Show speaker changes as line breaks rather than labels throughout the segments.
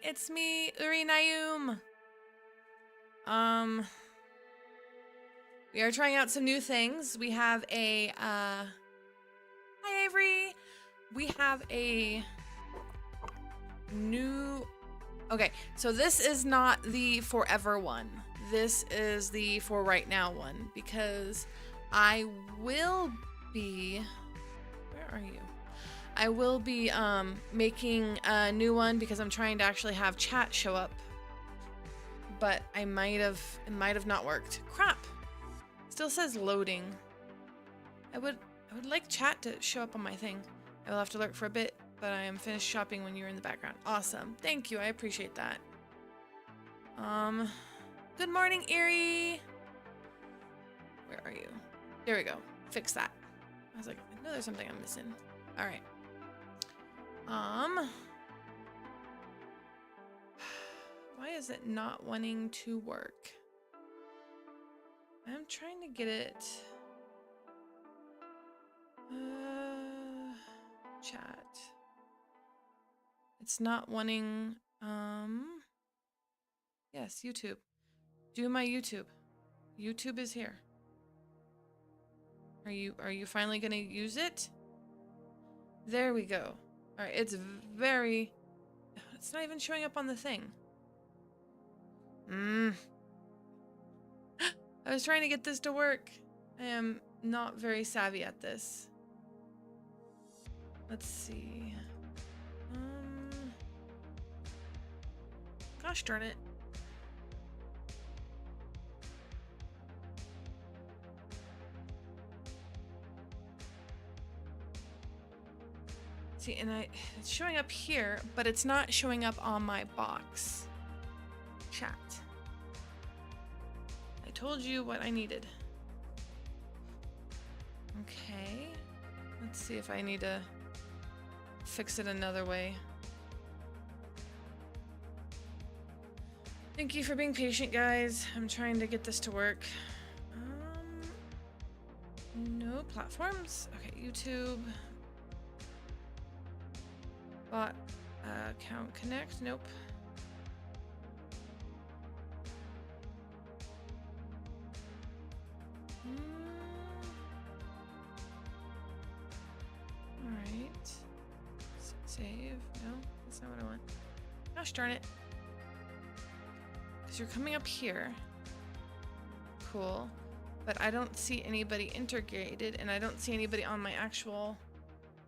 it's me, Uri Nayum. We are trying out some new things. We have a, hi Avery. We have a new, okay, so this is not the forever one. This is the for right now one, because I will be, where are you? I will be making a new one because I'm trying to actually have chat show up. But it might have not worked. Crap. Still says loading. I would like chat to show up on my thing. I will have to lurk for a bit, but I am finished shopping when you're in the background. Awesome. Thank you. I appreciate that. Good morning, Erie. Where are you? There we go. Fix that. I was like, I know there's something I'm missing. All right. Why is it not wanting to work? I'm trying to get it. Chat. It's not wanting, yes, YouTube. Do my YouTube. YouTube is here. Are you finally gonna use it? There we go. All right, it's not even showing up on the thing. I was trying to get this to work. I am not very savvy at this. Let's see. Gosh darn it. See, and it's showing up here, but it's not showing up on my box. Chat. I told you what I needed. Okay. Let's see if I need to fix it another way. Thank you for being patient, guys. I'm trying to get this to work. No platforms. Okay, YouTube. Bot account connect. Nope. Alright. Save. No, that's not what I want. Gosh darn it. Because you're coming up here. Cool. But I don't see anybody integrated, and I don't see anybody on my actual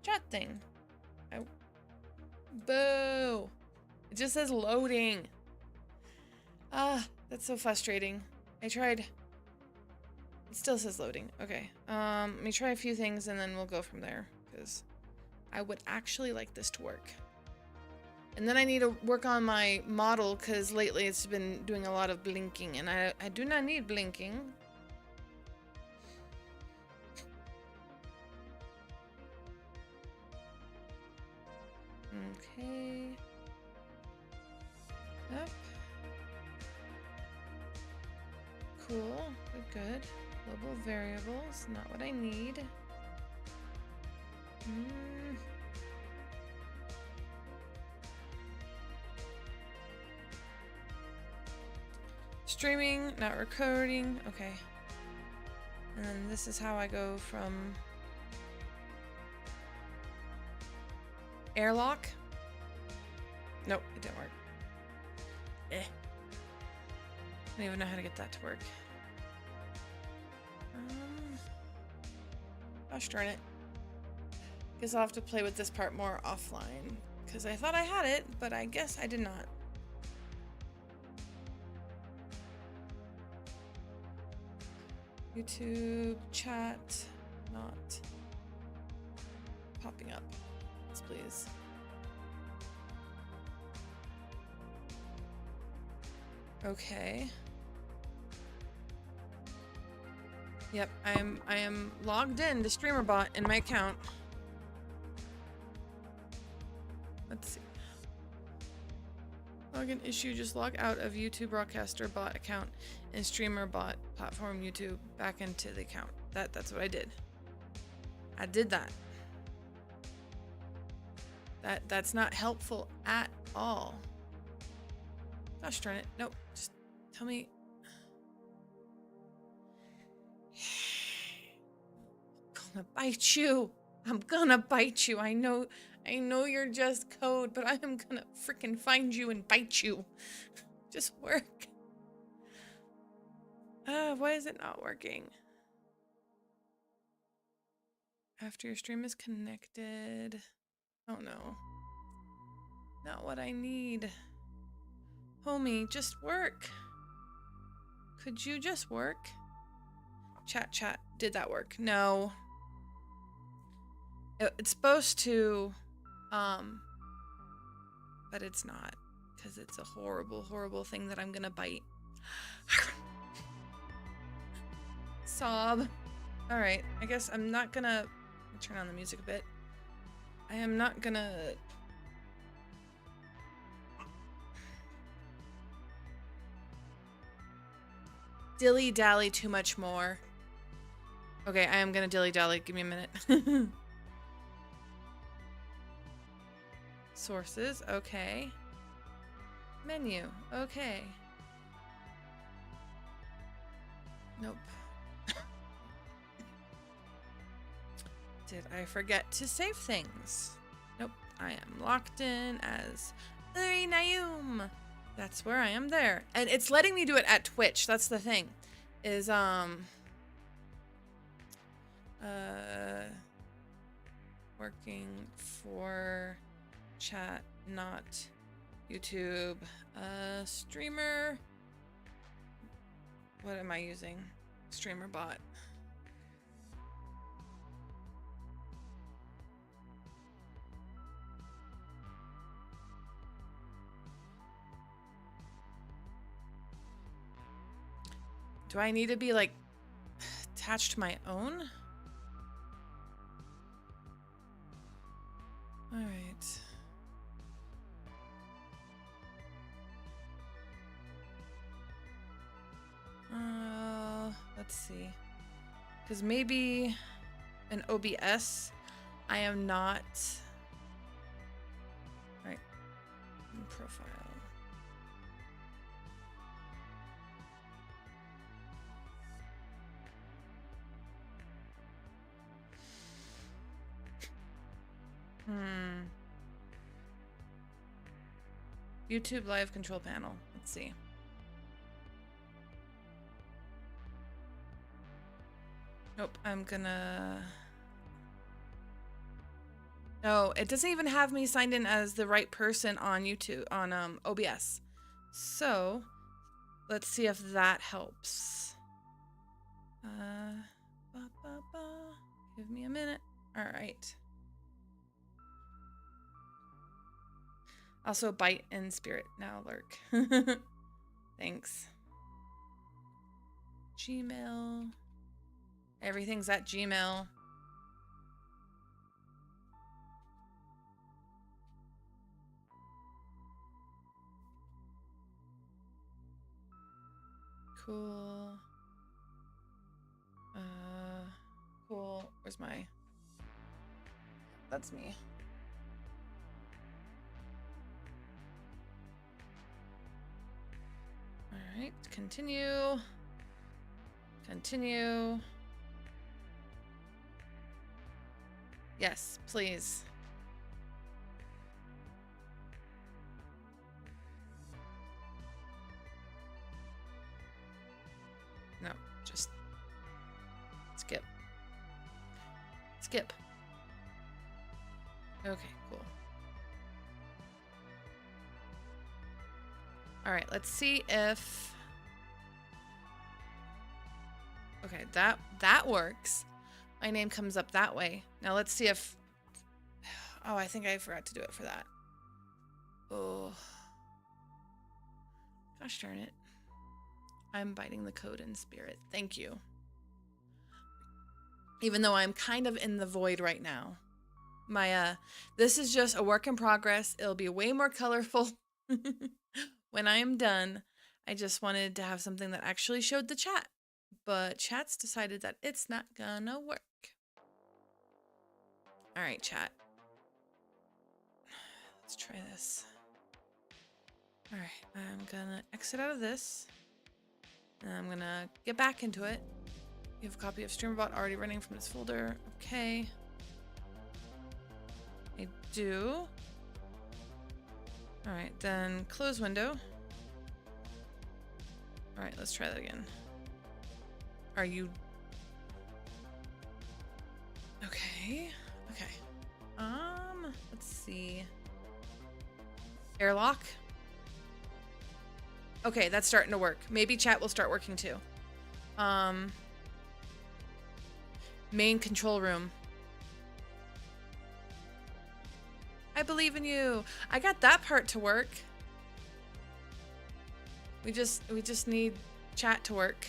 chat thing. Boo! It just says loading. Ah, that's so frustrating. I tried. It still says loading. Okay. Let me try a few things and then we'll go from there, because I would actually like this to work. And then I need to work on my model, because lately it's been doing a lot of blinking, and I do not need blinking. Okay. Yep. Cool. Good. Global variables. Not what I need. Streaming, not recording. Okay. And then this is how I go from airlock. Nope, it didn't work. I don't even know how to get that to work. Gosh darn it. Guess I'll have to play with this part more offline, because I thought I had it, but I guess I did not. YouTube chat not popping up. Yes, please. Okay. Yep, I am logged in to StreamerBot in my account. Let's see. Login issue, just log out of YouTube Broadcaster bot account and StreamerBot platform YouTube back into the account. That's what I did. I did that. That's not helpful at all. Gosh darn it. Nope. Just tell me. I'm gonna bite you. I'm gonna bite you. I know you're just code, but I am gonna freaking find you and bite you. Just work. Why is it not working? After your stream is connected. Oh no. Not what I need. Homie, just work. Could you just work? Chat. Did that work? No. It's supposed to, but it's not. Because it's a horrible, horrible thing that I'm gonna bite. Sob. Alright, I guess I'm not gonna... turn on the music a bit. I am not gonna... dilly-dally too much more. Okay, I am gonna dilly-dally. Give me a minute. Sources, okay. Menu, okay. Nope. Did I forget to save things? Nope, I am locked in as Uri Nayum. That's where I am there. And it's letting me do it at Twitch. That's the thing. Is, working for chat, not YouTube. Streamer. What am I using? Streamer bot. Do I need to be like attached to my own? All right. Let's see. Because maybe in OBS, I am not. All right. Profile. YouTube live control panel. Let's see. Nope, I'm gonna... No, it doesn't even have me signed in as the right person on YouTube, on OBS. So, let's see if that helps. Give me a minute. All right. Also, bite in spirit now, lurk. Thanks. Gmail. Everything's at Gmail. Cool. Cool. Where's my... That's me. Alright, continue. Continue. Yes, please. No, just skip. Skip. Okay, cool. All right, let's see if... Okay, that works. My name comes up that way. Now let's see if... Oh, I think I forgot to do it for that. Oh. Gosh darn it. I'm biting the code in spirit. Thank you. Even though I'm kind of in the void right now. My, this is just a work in progress. It'll be way more colorful when I am done. I just wanted to have something that actually showed the chat. But chat's decided that it's not gonna work. All right, chat. Let's try this. All right, I'm gonna exit out of this. And I'm gonna get back into it. You have a copy of StreamerBot already running from this folder. Okay. I do. All right, then close window. All right, let's try that again. Are you... Okay. Okay. Let's see. Airlock. Okay, that's starting to work. Maybe chat will start working too. Main control room. I believe in you. I got that part to work. We just need chat to work.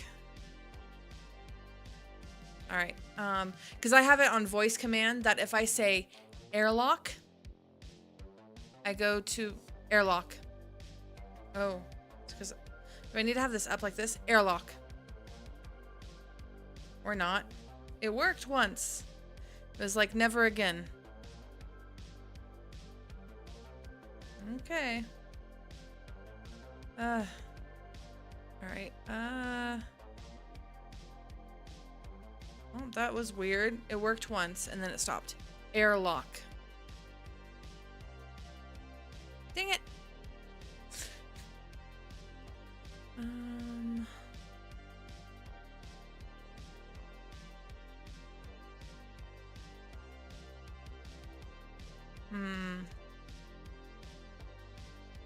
All right. Because I have it on voice command that if I say airlock, I go to airlock. Oh, it's because do I need to have this up like this? Airlock. Or not. It worked once. It was like never again. Okay. All right. Oh, that was weird. It worked once and then it stopped. Airlock. Dang it.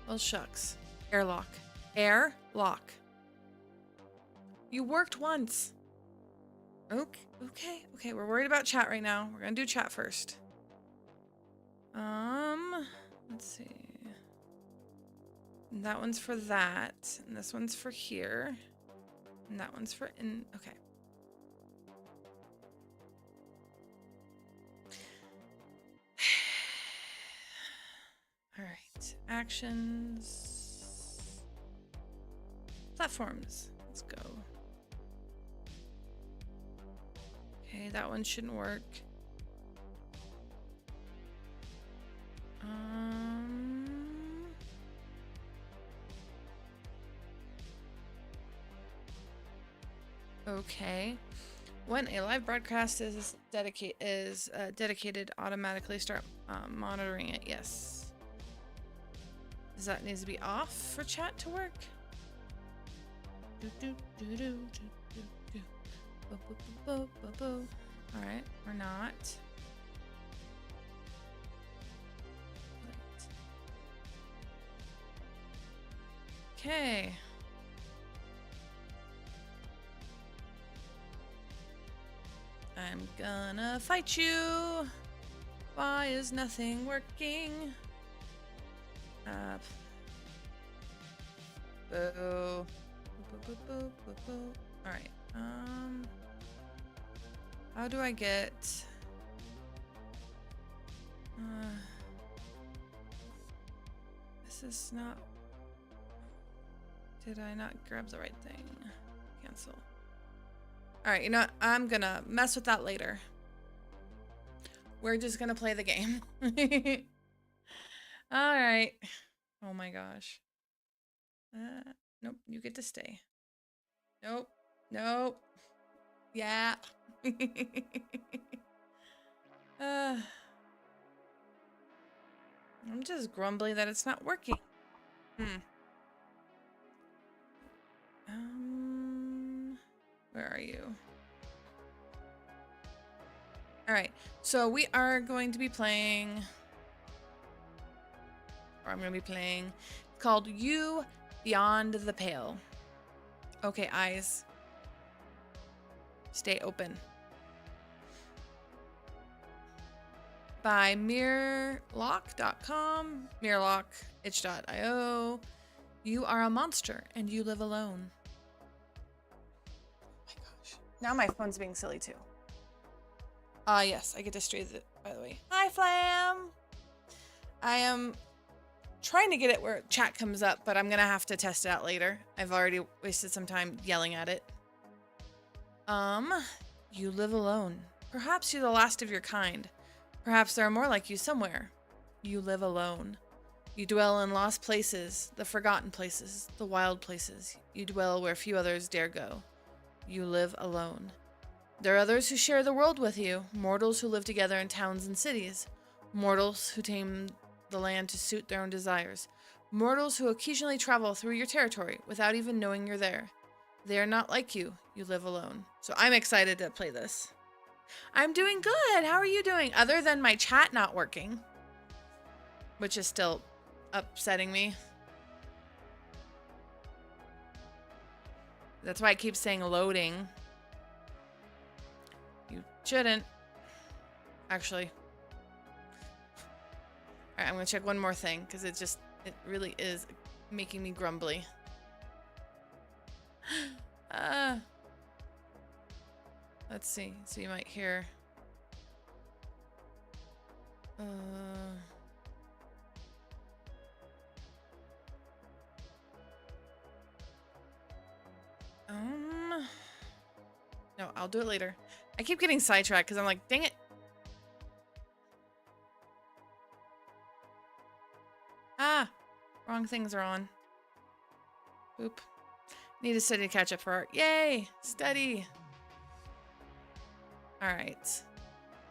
Well, shucks. Airlock. Airlock. You worked once. Okay. We're worried about chat right now. We're gonna do chat first. Let's see. And that one's for that, and this one's for here, and that one's for in. Okay. All right. Actions. Platforms. Let's go. Okay, that one shouldn't work. Okay. When a live broadcast is dedicated, automatically start monitoring it. Yes. Does that need to be off for chat to work? All right, we're not. Okay. I'm gonna fight you. Why is nothing working? Boo. Boo. All right. How do I get? This is not. Did I not grab the right thing? Cancel. All right, you know what? I'm gonna mess with that later. We're just gonna play the game. All right. Oh my gosh. Nope, you get to stay. Nope. Yeah. I'm just grumbly that it's not working. Where are you? All right, so we are going to be playing, or I'm going to be playing, called You Beyond the Pale. Okay, eyes. Stay open. By mirlock.com, mirlock, itch.io. You are a monster and you live alone. Oh my gosh. Now my phone's being silly too. Yes, I get to straight it, by the way. Hi, Flam! I am trying to get it where chat comes up, but I'm gonna have to test it out later. I've already wasted some time yelling at it. You live alone. Perhaps you're the last of your kind. Perhaps there are more like you somewhere. You live alone. You dwell in lost places, the forgotten places, the wild places. You dwell where few others dare go. You live alone. There are others who share the world with you, mortals who live together in towns and cities, mortals who tame the land to suit their own desires, mortals who occasionally travel through your territory without even knowing you're there. They are not like you. You live alone. So I'm excited to play this. I'm doing good. How are you doing? Other than my chat not working, which is still upsetting me. That's why I keep saying loading. You shouldn't. Actually. Alright, I'm gonna check one more thing because it really is making me grumbly. Let's see. So you might hear. No, I'll do it later. I keep getting sidetracked because I'm like, dang it. Ah, wrong things are on. Oop. Need to study to catch up for art. Yay, study. All right.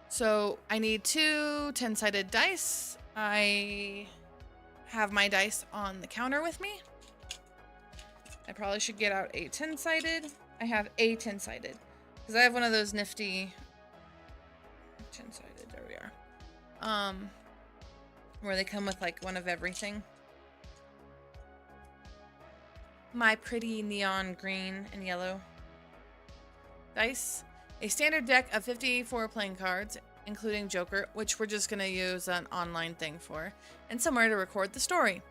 So I need 2 10-sided dice. I have my dice on the counter with me. I probably should get out a 10-sided. I have a 10-sided because I have one of those nifty 10-sided. There we are. Where they come with like one of everything. My pretty neon green and yellow dice. A standard deck of 54 playing cards, including Joker, which we're just going to use an online thing for, and somewhere to record the story.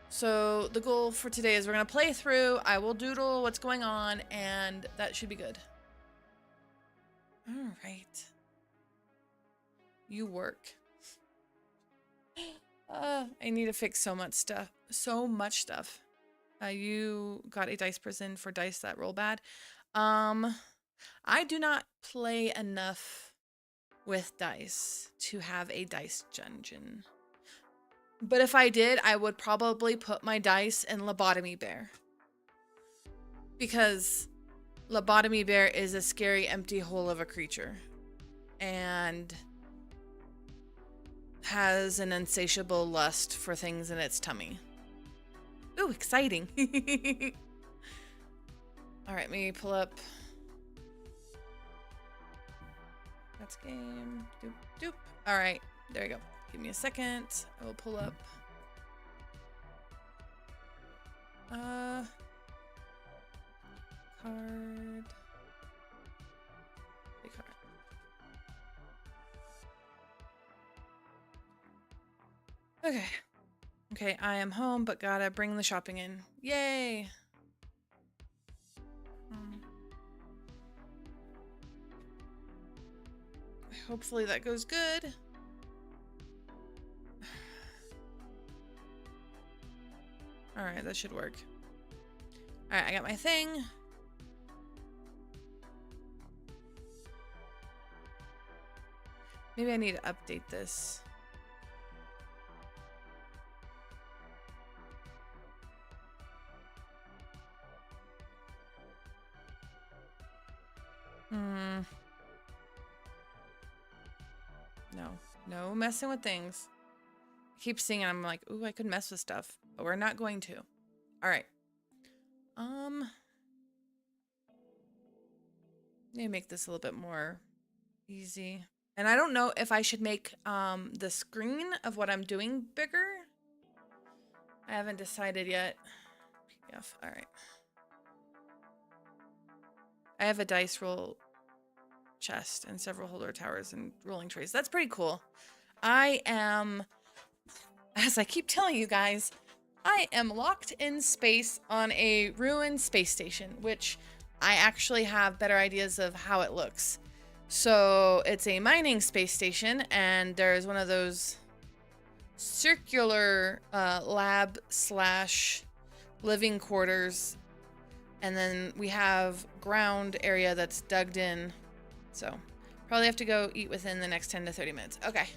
So the goal for today is we're going to play through, I will doodle what's going on, and that should be good. All right. You work. I need to fix so much stuff. So much stuff. You got a dice prison for dice that roll bad. I do not play enough with dice to have a dice dungeon. But if I did, I would probably put my dice in Lobotomy Bear. Because Lobotomy Bear is a scary empty hole of a creature. And has an insatiable lust for things in its tummy. Ooh, exciting. Alright, maybe pull up. That's game. Doop, doop. Alright, there you go. Give me a second. I will pull up. Card. Big card. Okay. Okay, I am home, but gotta bring the shopping in. Yay! Hopefully that goes good. Alright, that should work. Alright, I got my thing. Maybe I need to update this. No messing with things. I keep seeing it, I'm like, ooh, I could mess with stuff, but we're not going to. All right. Maybe make this a little bit more easy. And I don't know if I should make the screen of what I'm doing bigger. I haven't decided yet. PDF. All right. I have a dice roll chest and several holder towers and rolling trays. That's pretty cool. I am, as I keep telling you guys, I am locked in space on a ruined space station, which I actually have better ideas of how it looks. So it's a mining space station, and there's one of those circular lab slash living quarters, and then we have ground area that's dug in. So probably have to go eat within the next 10 to 30 minutes. Okay.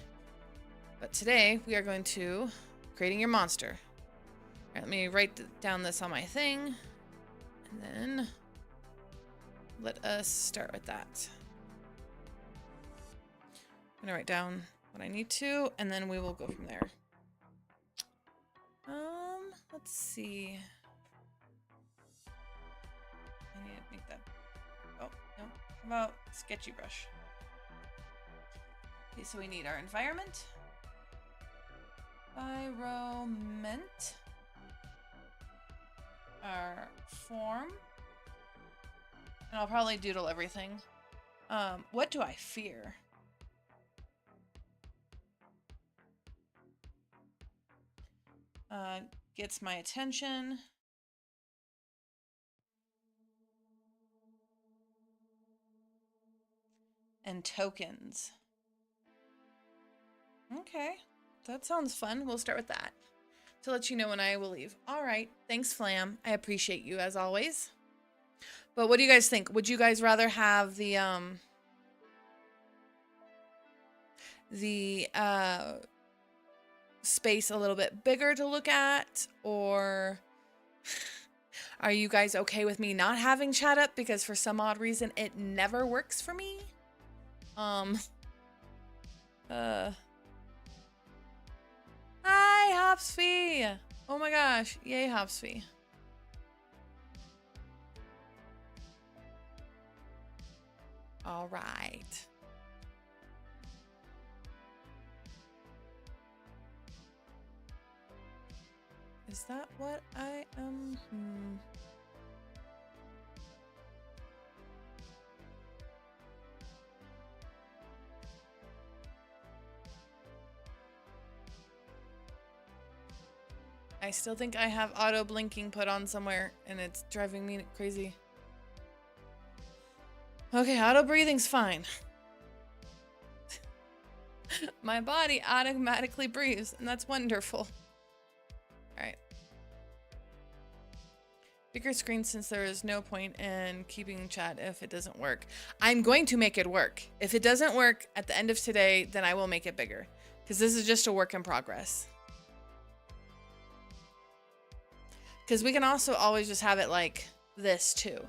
But today we are going to creating your monster. All right, let me write down this on my thing, and then let us start with that. I'm gonna write down what I need to, and then we will go from there. Let's see. I need to make that. Oh, no. How about sketchy brush? Okay, so we need our environment. Environment. Our form. And I'll probably doodle everything. What do I fear? Gets my attention. And tokens. Okay, that sounds fun. We'll start with that to let you know when I will leave. All right, thanks, Flam. I appreciate you as always. But what do you guys think? Would you guys rather have the space a little bit bigger to look at, or are you guys okay with me not having chat up because for some odd reason it never works for me? Hi, Hopsfee! Oh my gosh, yay, Hopsfee. All right. Is that what I am? I still think I have auto blinking put on somewhere and it's driving me crazy. Okay, auto breathing's fine. My body automatically breathes and that's wonderful. Alright. Bigger screen since there is no point in keeping chat if it doesn't work. I'm going to make it work. If it doesn't work at the end of today, then I will make it bigger. Because this is just a work in progress. Because we can also always just have it like this too.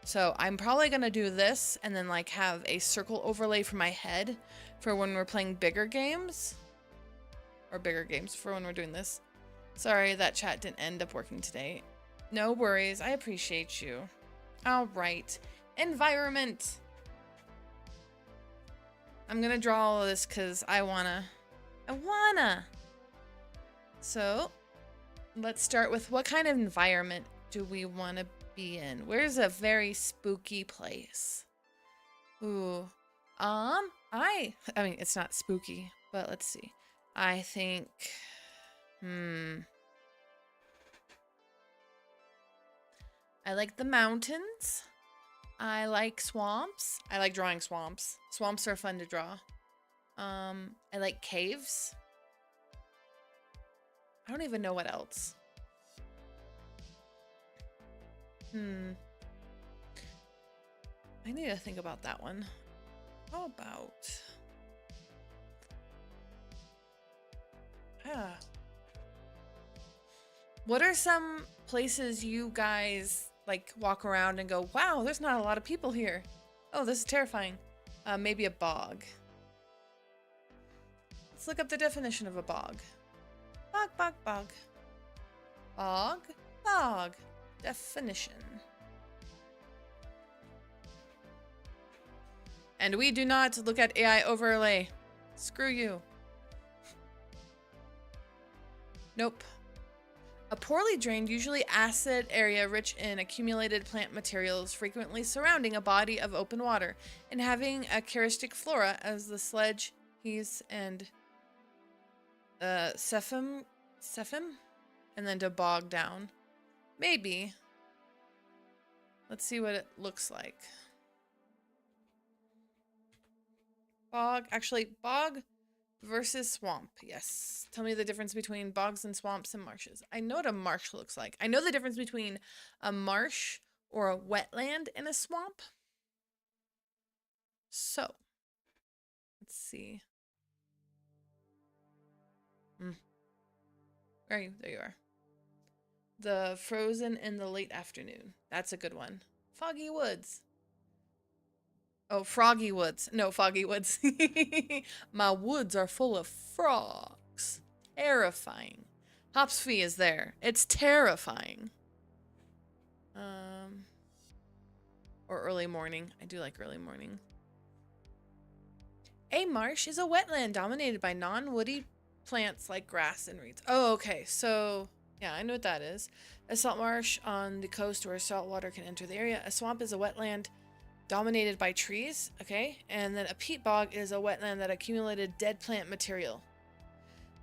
So I'm probably going to do this and then like have a circle overlay for my head for when we're playing bigger games. Or bigger games for when we're doing this. Sorry that chat didn't end up working today. No worries. I appreciate you. All right. Environment. I'm going to draw all of this because I wanna. So let's start with what kind of environment do we want to be in? Where's a very spooky place? Ooh. I mean, it's not spooky, but let's see. I think, I like the mountains. I like swamps. I like drawing swamps. Swamps are fun to draw. I like caves. I don't even know what else. I need to think about that one. How about... What are some places you guys like walk around and go, wow, there's not a lot of people here. Oh, this is terrifying. Maybe a bog. Let's look up the definition of a bog. Bog, bog, bog. Bog, bog. Definition. And we do not look at AI overlay. Screw you. Nope. A poorly drained, usually acid area rich in accumulated plant materials, frequently surrounding a body of open water, and having a charismatic flora as the sledge, heaths, and Sephim, and then to bog down. Maybe. Let's see what it looks like. Bog, actually, bog versus swamp. Yes. Tell me the difference between bogs and swamps and marshes. I know what a marsh looks like. I know the difference between a marsh or a wetland and a swamp. So, let's see. Where are you? There you are. The Frozen in the Late Afternoon. That's a good one. Foggy Woods. Oh, Froggy Woods. No, Foggy Woods. My woods are full of frogs. Terrifying. Hopsfee is there. It's terrifying. Or early morning. I do like early morning. A marsh is a wetland dominated by non-woody plants like grass and reeds. Oh, okay. So, yeah, I know what that is. A salt marsh on the coast where salt water can enter the area. A swamp is a wetland dominated by trees. Okay. And then a peat bog is a wetland that accumulated dead plant material,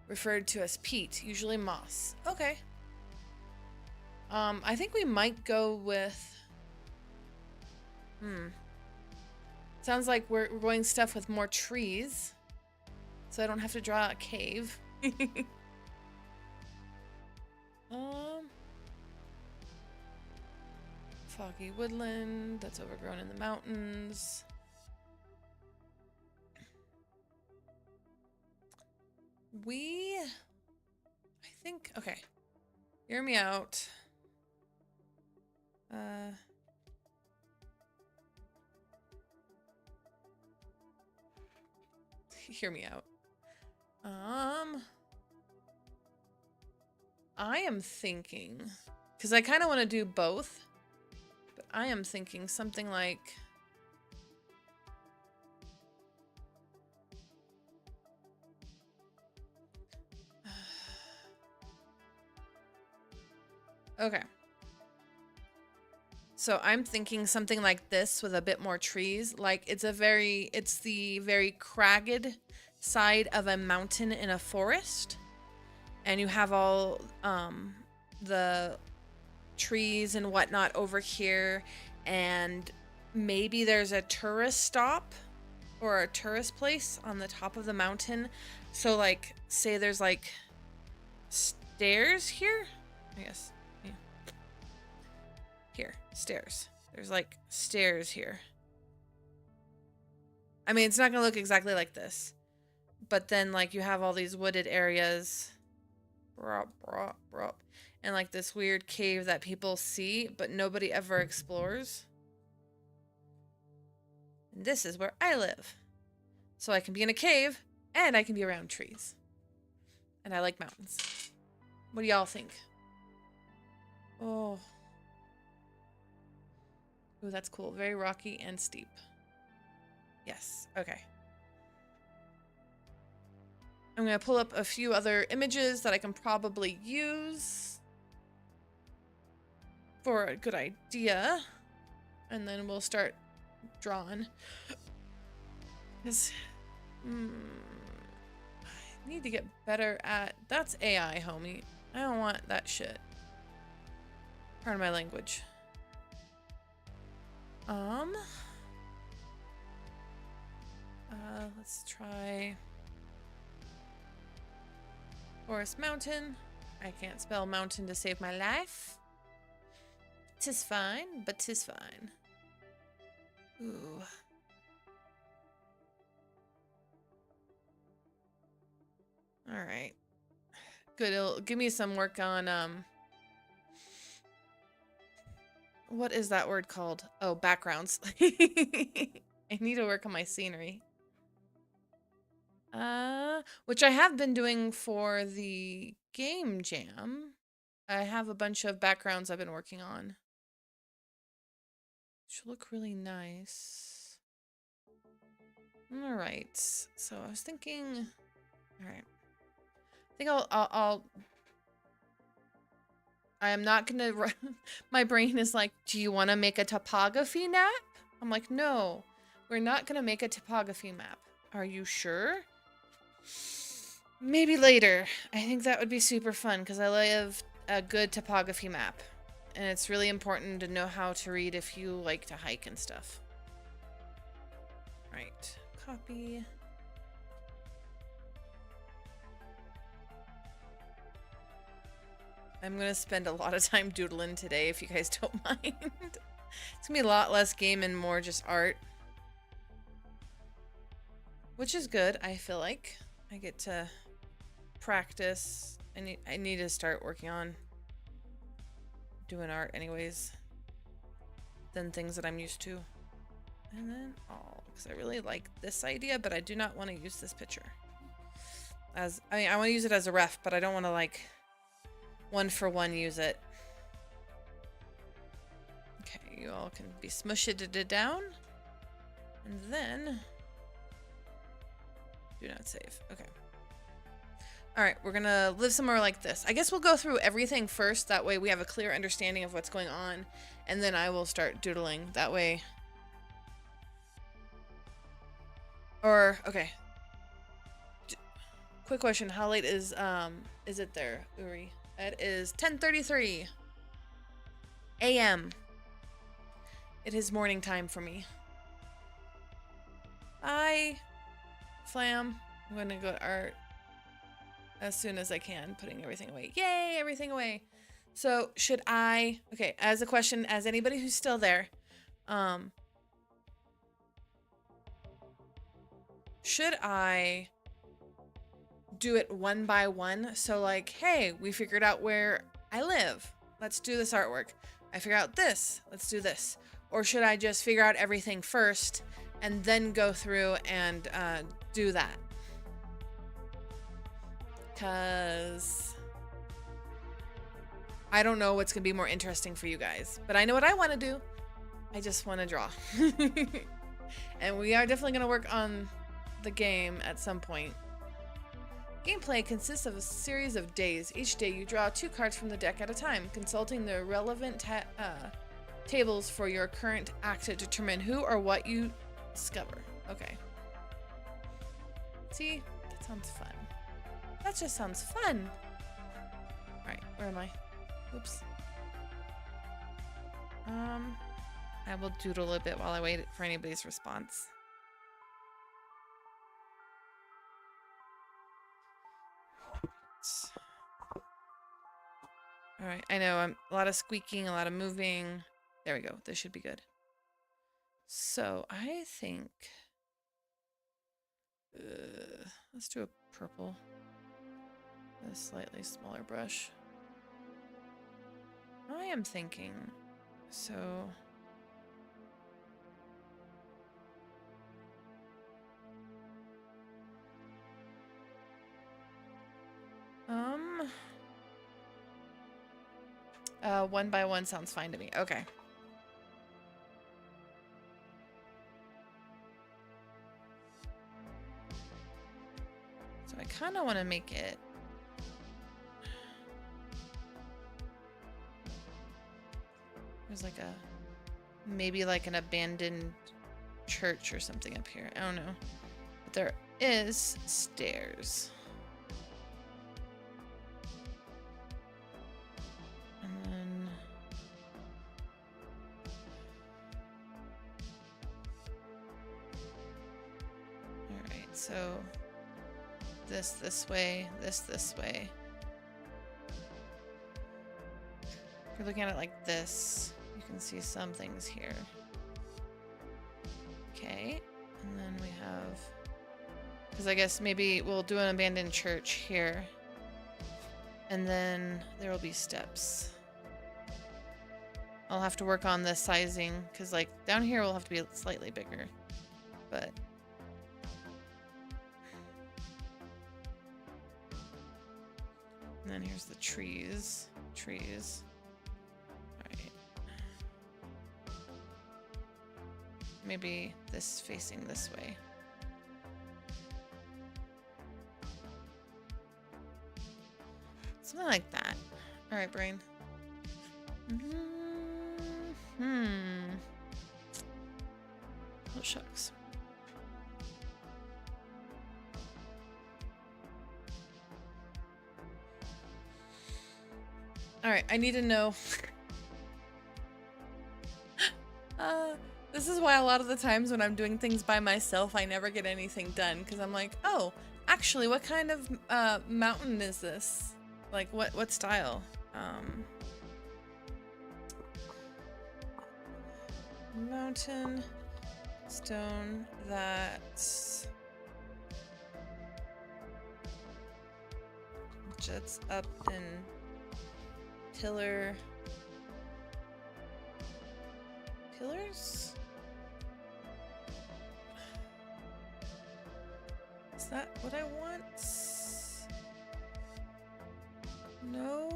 referred to as peat, usually moss. Okay. I think we might go with... Sounds like we're going stuff with more trees. So I don't have to draw a cave. Foggy woodland. That's overgrown in the mountains. I think... Okay. Hear me out. Hear me out. I am thinking, because I kind of want to do both, but I am thinking something like... Okay. So I'm thinking something like this with a bit more trees. Like it's the very cragged side of a mountain in a forest. And you have all the trees and whatnot over here. And maybe there's a tourist stop or a tourist place on the top of the mountain. So like, say there's like stairs here, I guess. Here, stairs. There's like stairs here. I mean, it's not gonna look exactly like this, but then like you have all these wooded areas, and like this weird cave that people see, but nobody ever explores. And this is where I live. So I can be in a cave and I can be around trees. And I like mountains. What do y'all think? Oh. Ooh, that's cool. Very rocky and steep. Yes. Okay. I'm going to pull up a few other images that I can probably use for a good idea. And then we'll start drawing. Because I need to get better at... That's AI, homie. I don't want that shit. Pardon my language. Let's try Forest Mountain. I can't spell mountain to save my life. 'Tis fine, but 'tis fine. Ooh. All right. Good. It'll give me some work on what is that word called? Oh, backgrounds. I need to work on my scenery. Which I have been doing for the game jam. I have a bunch of backgrounds I've been working on. Should look really nice. All right. So I was thinking, all right. I think I am not gonna my brain is like, do you want to make a topography map? I'm like, no, we're not gonna make a topography map. Are you sure? Maybe later. I think that would be super fun because I love a good topography map. And it's really important to know how to read if you like to hike and stuff. Right, copy. I'm gonna spend a lot of time doodling today if you guys don't mind. It's gonna be a lot less game and more just art. Which is good, I feel like. I get to practice. I need to start working on doing art anyways than things that I'm used to. And then because I really like this idea, but I do not want to use this picture as, I mean, I want to use it as a ref, but I don't want to like one for one use it. Okay, you all can be smushed down. And then do not save. Okay. All right, we're gonna live somewhere like this. I guess we'll go through everything first. That way we have a clear understanding of what's going on. And then I will start doodling. That way. Or, okay. Quick question. How late is it there, Uri? It is 10:33 a.m. It is morning time for me. Bye, Flam. I'm gonna go to art as soon as I can, putting everything away. Yay, everything away. So should I, okay, as a question, as anybody who's still there, should I do it one by one? So like, hey, we figured out where I live. Let's do this artwork. I figure out this. Let's do this. Or should I just figure out everything first and then go through and do that? Because I don't know what's going to be more interesting for you guys. But I know what I want to do. I just want to draw. And we are definitely going to work on the game at some point. Gameplay consists of a series of days. Each day you draw 2 cards from the deck at a time, consulting the relevant tables for your current act to determine who or what you discover. Okay. See? That sounds fun. That just sounds fun. Alright, where am I? Oops. I will doodle a bit while I wait for anybody's response. Alright, I know, a lot of squeaking, a lot of moving. There we go. This should be good. So, I think... let's do a purple. A slightly smaller brush. I am thinking... So... one by one sounds fine to me. Okay. So I kind of want to make it... There's like a... Maybe like an abandoned church or something up here. I don't know. But there is stairs. And then... Alright, so... This way, this way. If you're looking at it like this, you can see some things here. Okay, and then we have... Because I guess maybe we'll do an abandoned church here. And then there will be steps. I'll have to work on the sizing, because like down here will have to be slightly bigger. But... And then here's the trees. Trees. Alright. Maybe this facing this way. Something like that. Alright, brain. Oh, shucks. Alright, I need to know. This is why a lot of the times when I'm doing things by myself, I never get anything done. Because I'm like, oh, actually, what kind of mountain is this? Like, what style? Mountain, stone, that's... Jets up and Tiller. Pillars? Is that what I want? No.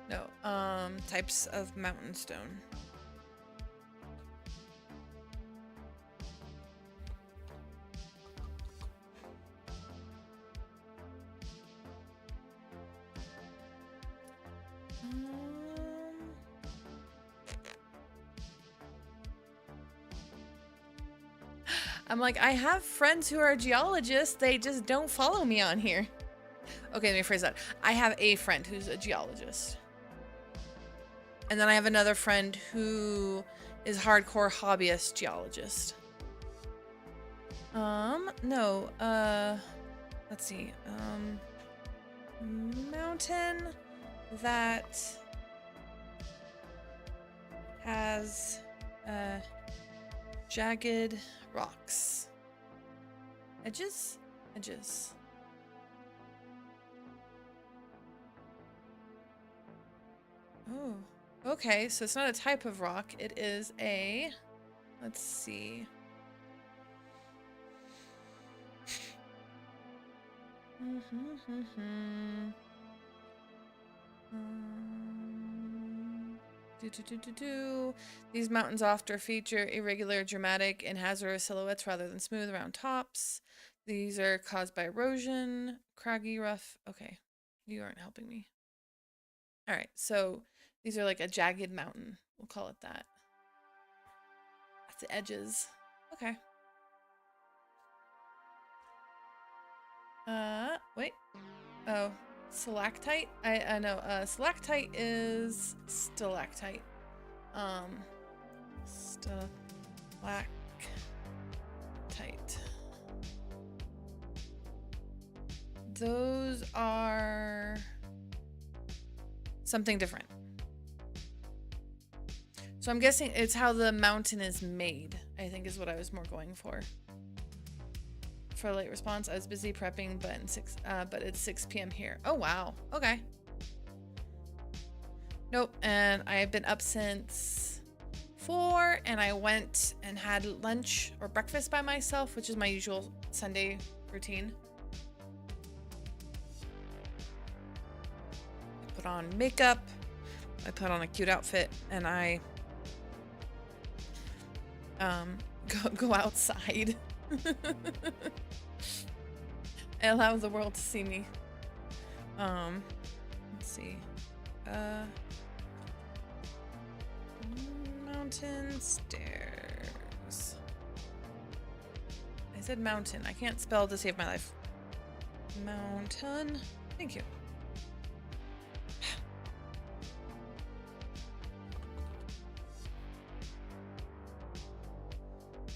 No. Types of mountain stone. I'm like, I have friends who are geologists. They just don't follow me on here. Okay, let me phrase that. I have a friend who's a geologist. And then I have another friend who is hardcore hobbyist geologist. No, let's see. Mountain that has, jagged rocks. Edges? Edges. Oh, okay, so it's not a type of rock. It is a, let's see. These mountains often feature irregular, dramatic, and hazardous silhouettes rather than smooth, round tops. These are caused by erosion, craggy, rough. Okay, you aren't helping me. All right, so these are like a jagged mountain. We'll call it that. That's the edges. Okay. Wait. Oh, stalactite? I know. Stalactite is stalactite. Stalactite. Those are something different. So I'm guessing it's how the mountain is made, I think is what I was more going for. For a late response, I was busy prepping, but it's 6 p.m. here. Oh, wow. Okay. Nope. And I've been up since 4, and I went and had lunch or breakfast by myself, which is my usual Sunday routine. I put on makeup. I put on a cute outfit, and I go outside. I allow the world to see me. Let's see. Mountain stairs. I said mountain. I can't spell to save my life. Mountain. Thank you.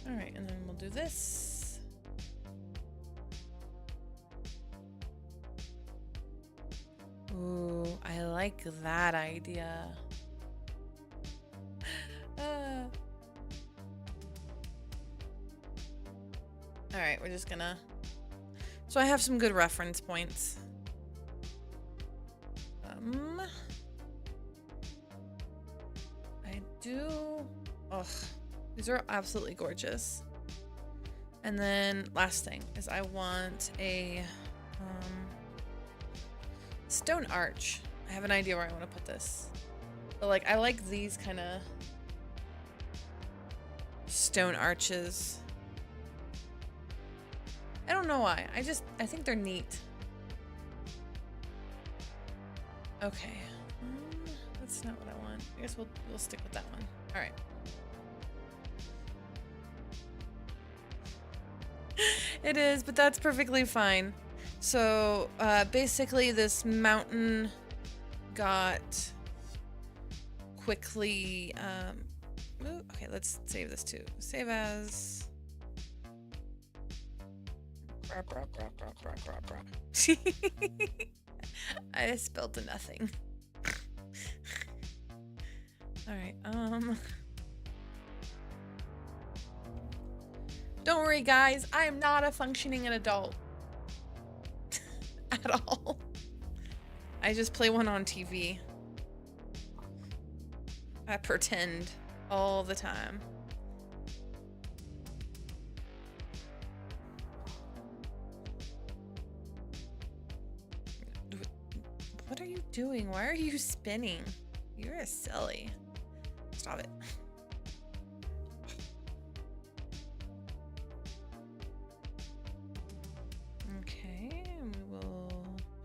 All right, and then we'll do this. Ooh, I like that idea. All right, we're just gonna... So I have some good reference points. I do... Ugh. These are absolutely gorgeous. And then last thing is I want a stone arch. I have an idea where I want to put this. But like I like these kind of stone arches. I don't know why. I think they're neat. Okay. That's not what I want. I guess we'll stick with that one. All right. It is, but that's perfectly fine. So basically this mountain got quickly okay, let's save this too. Save as I spelled a nothing. All right, don't worry, guys. I am not a functioning adult. I just play one on TV. I pretend all the time. What are you doing? Why are you spinning? You're a silly. Stop it. Okay, and we will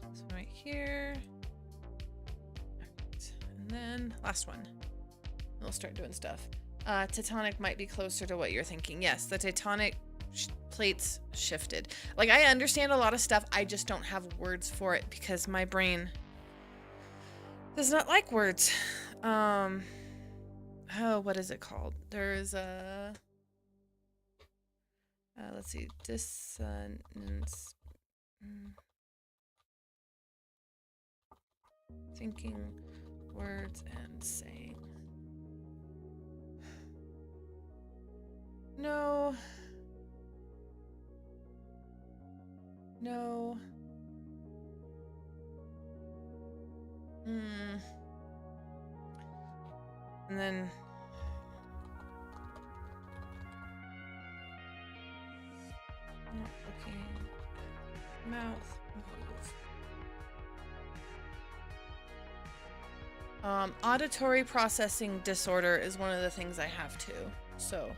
put this one right here. Right. And then last one. We'll start doing stuff. Tectonic might be closer to what you're thinking. Yes, the tectonic plates shifted. Like, I understand a lot of stuff. I just don't have words for it because my brain does not like words. Oh, what is it called? There's a... let's see. Dissonance. Thinking words and saying. No. No. And then not looking. Mouth move. Auditory processing disorder is one of the things I have too. So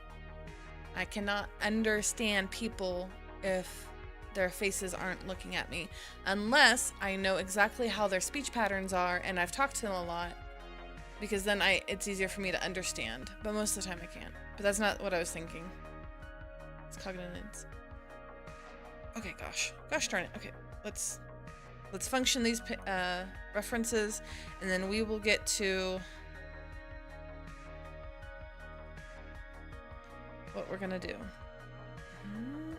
I cannot understand people if their faces aren't looking at me, unless I know exactly how their speech patterns are and I've talked to them a lot, because then it's easier for me to understand. But most of the time I can't. But that's not what I was thinking. It's cognizance. Okay, gosh darn it. Okay, let's function these references, and then we will get to what we're gonna do.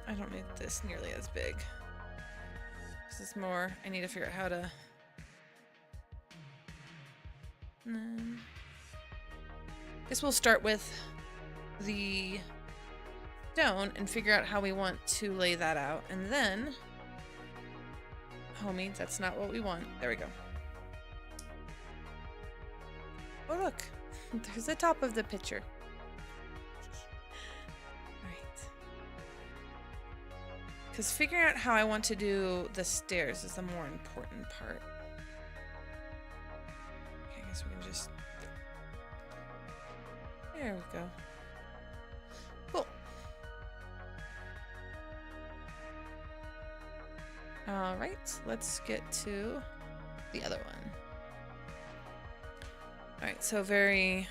I don't need this nearly as big. This is more, I need to figure out how to... I guess we'll start with the stone and figure out how we want to lay that out. And then... Homie, that's not what we want. There we go. Oh, look. There's the top of the picture. Because figuring out how I want to do the stairs is the more important part. Okay, I guess we can just... There we go. Cool. Alright, let's get to the other one. Alright, so very...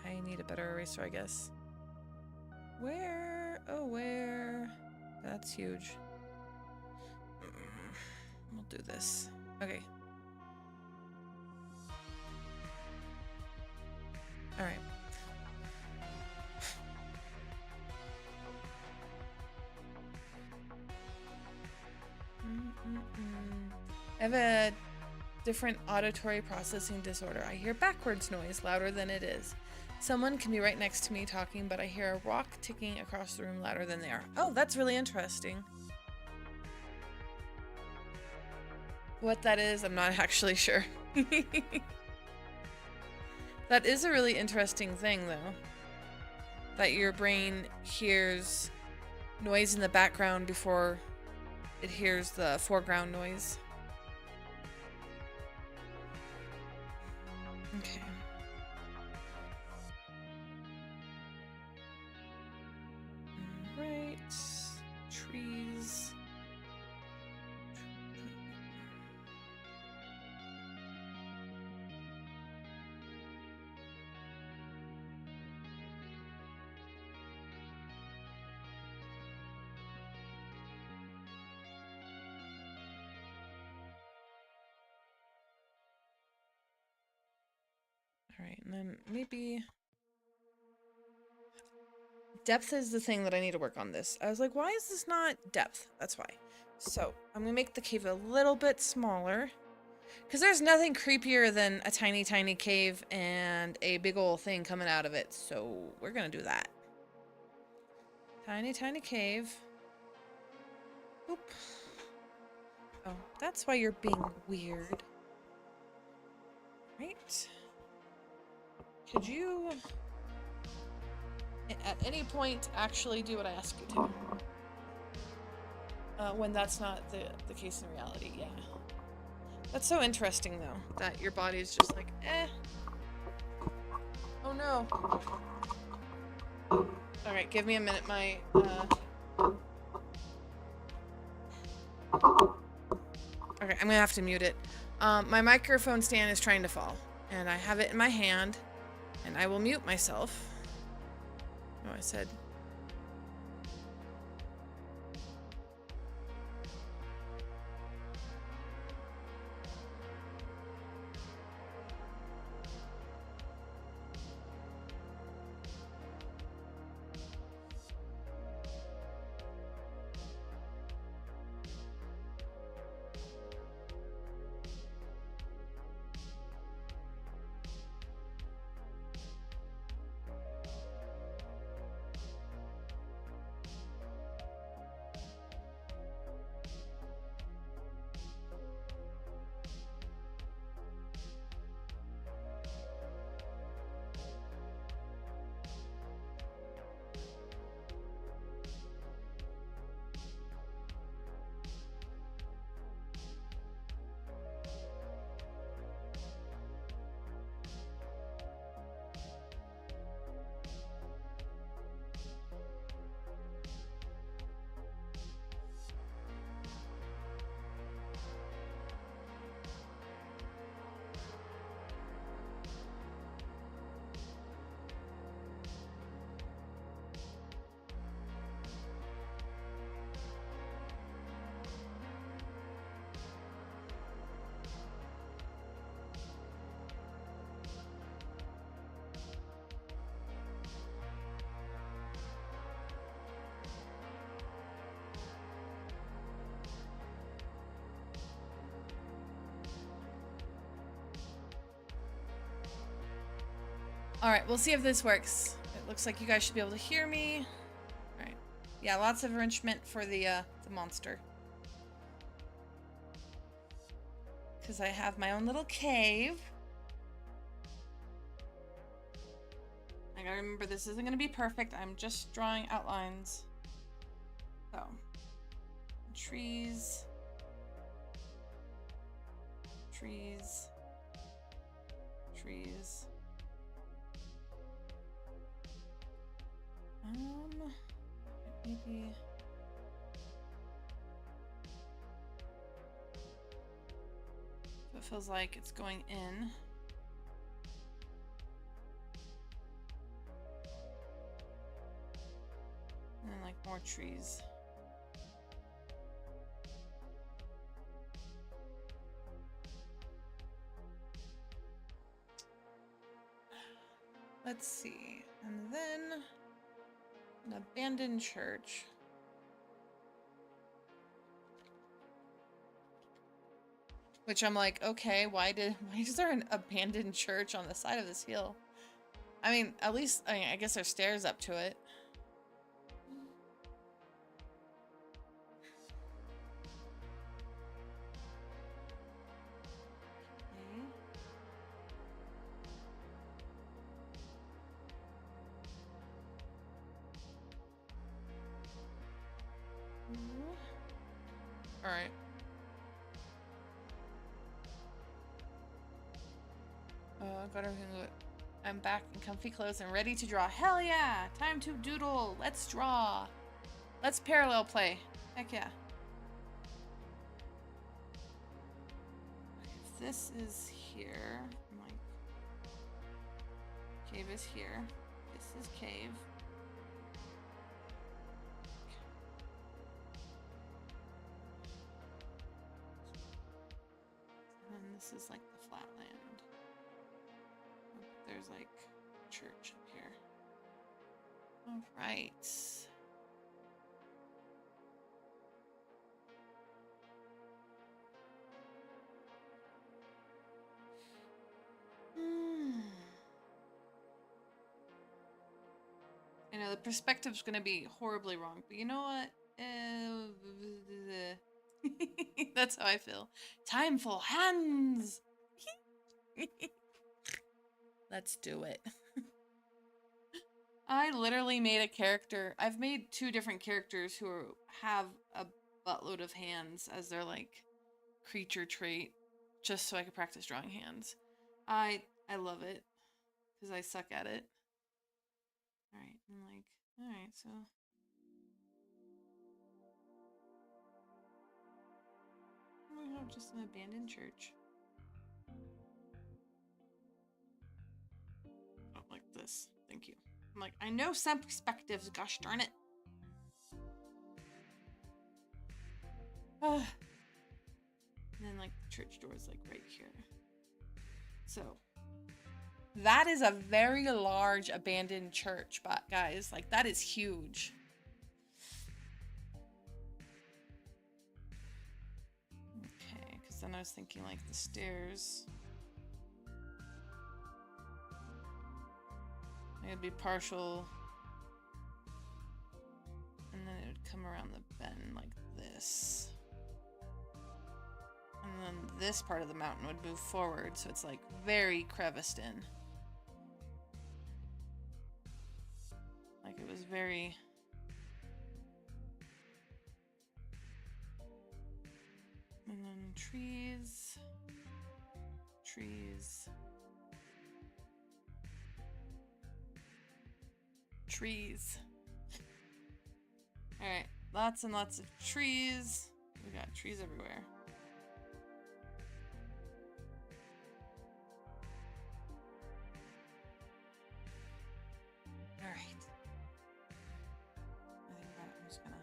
I need a better eraser, I guess. Where? Oh, where? That's huge. We'll do this. Okay. Alright. I have a different auditory processing disorder. I hear backwards noise louder than it is. Someone can be right next to me talking, but I hear a rock ticking across the room louder than they are. Oh, that's really interesting. What that is, I'm not actually sure. That is a really interesting thing, though. That your brain hears noise in the background before it hears the foreground noise. Okay. Right. Trees. All right, and then maybe depth is the thing that I need to work on this. I was like, why is this not depth? That's why. So I'm gonna make the cave a little bit smaller. Because there's nothing creepier than a tiny, tiny cave and a big old thing coming out of it. So we're gonna do that. Tiny, tiny cave. Oop. Oh, that's why you're being weird. Right. Could you, at any point, actually do what I ask you to? When that's not the case in reality, yeah. That's so interesting, though, that your body is just like, eh. Oh, no. Alright, give me a minute, my, Okay, I'm gonna have to mute it. My microphone stand is trying to fall, and I have it in my hand, and I will mute myself. No, I said... Alright, we'll see if this works. It looks like you guys should be able to hear me. Alright. Yeah, lots of enrichment for the monster. Because I have my own little cave. I gotta remember this isn't gonna be perfect. I'm just drawing outlines. So. Trees. Trees. Trees. Maybe... So it feels like it's going in. And then like more trees. Let's see. And then an abandoned church. Which I'm like, okay, why is there an abandoned church on the side of this hill? I mean, at least, I guess there's stairs up to it. Alright. Got everything good. I'm back in comfy clothes and ready to draw. Hell yeah! Time to doodle. Let's draw. Let's parallel play. Heck yeah. If this is here, I'm like, cave is here. This is cave. And then this is like the flat land. There's like church up here. All right. I know the perspective's gonna be horribly wrong, but you know what? That's how I feel. Time for hands. Let's do it. I literally made a character. I've made 2 different characters who have a buttload of hands as their like creature trait, just so I could practice drawing hands. I love it because I suck at it. All right, and like, all right, so. Oh, just an abandoned church. Oh, like this. Thank you. I'm like, I know some perspectives, gosh darn it. And then like the church door is like right here. So that is a very large abandoned church, but guys, like that is huge. Okay, because then I was thinking like the stairs. It would be partial. And then it would come around the bend like this. And then this part of the mountain would move forward, so it's like very creviced in. Like it was very... And then trees. Trees. Trees. Alright, lots and lots of trees. We got trees everywhere. Alright. I think I'm just gonna...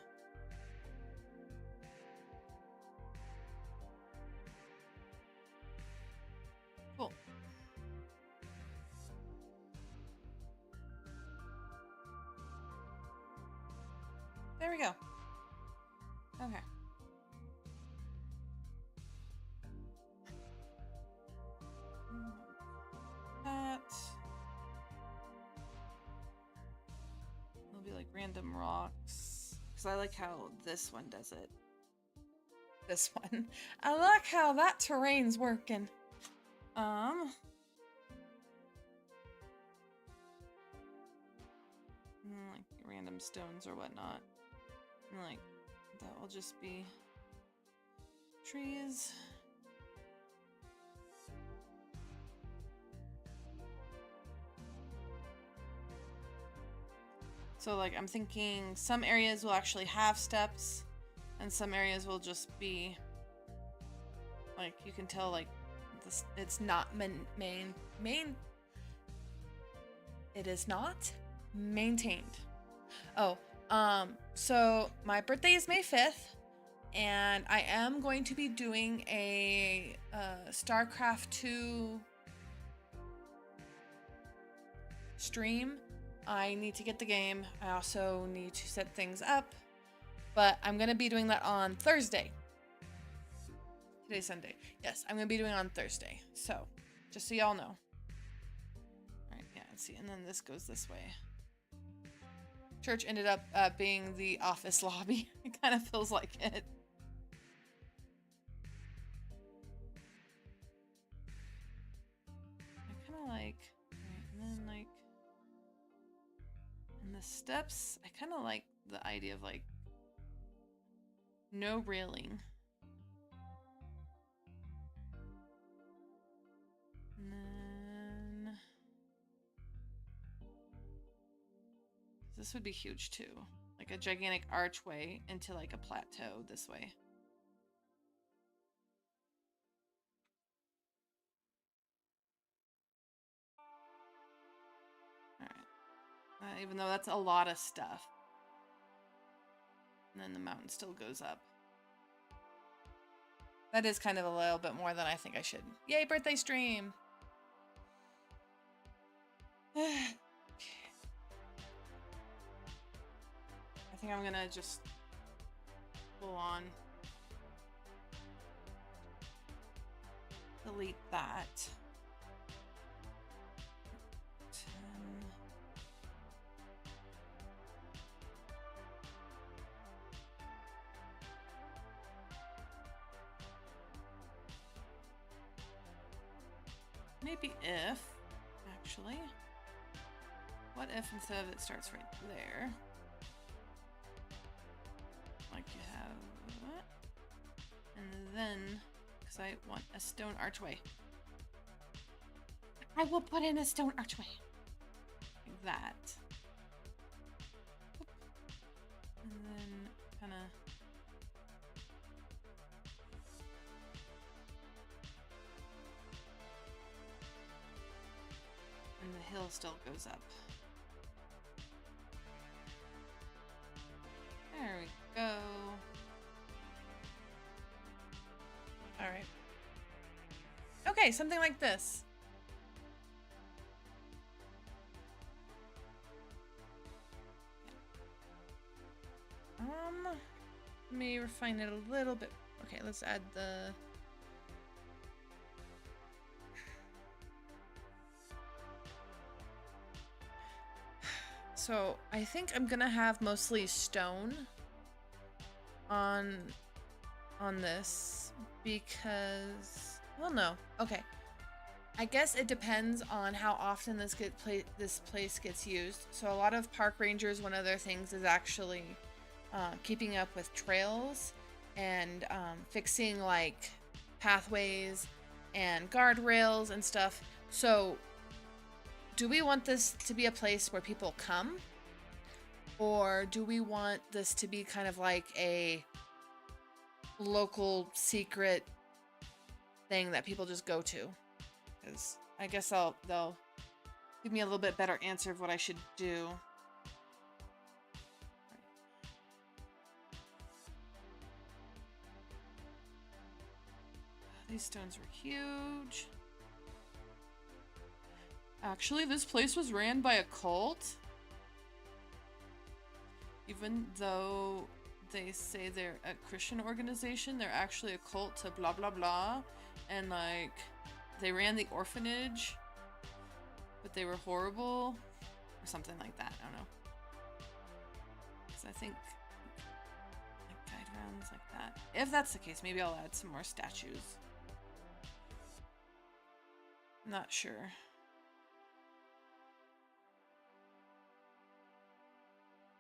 Cool. There we go. Okay. That. There'll be like random rocks. Because I like how this one does it. This one. I like how that terrain's working. Like random stones or whatnot. And like that will just be trees. So like I'm thinking some areas will actually have steps and some areas will just be like, you can tell like this, it's not it is not maintained. Oh, so my birthday is May 5th, and I am going to be doing a StarCraft 2 stream. I need to get the game. I also need to set things up, but I'm going to be doing that on Thursday. Today's Sunday. Yes, I'm going to be doing it on Thursday. So, just so y'all know. All right, yeah, let's see. And then this goes this way. Church ended up being the office lobby. It kind of feels like it. I kind of like, right, and then like, and the steps, I kind of like the idea of like, no railing. And then, this would be huge too. Like a gigantic archway into like a plateau this way. Alright. Even though that's a lot of stuff. And then the mountain still goes up. That is kind of a little bit more than I think I should. Yay, birthday stream! think I'm gonna just full on delete that. 10. Maybe if, actually, what if instead of it starts right there, like you have that, and then, because I want a stone archway, I will put in a stone archway, like that, and then kind of, and the hill still goes up. There we go. All right. Okay, something like this. Let me refine it a little bit. Okay, let's add the... So, I think I'm gonna have mostly stone on this because, well, no. Okay. I guess it depends on how often this place gets used. So a lot of park rangers, one of their things is actually keeping up with trails and fixing like pathways and guardrails and stuff. So do we want this to be a place where people come? Or do we want this to be kind of like a local secret thing that people just go to? Because I guess they'll give me a little bit better answer of what I should do. These stones were huge. Actually, this place was ran by a cult. Even though they say they're a Christian organization, they're actually a cult to blah blah blah. And like, they ran the orphanage, but they were horrible. Or something like that, I don't know. Because I think like guide rounds like that. If that's the case, maybe I'll add some more statues. I'm not sure.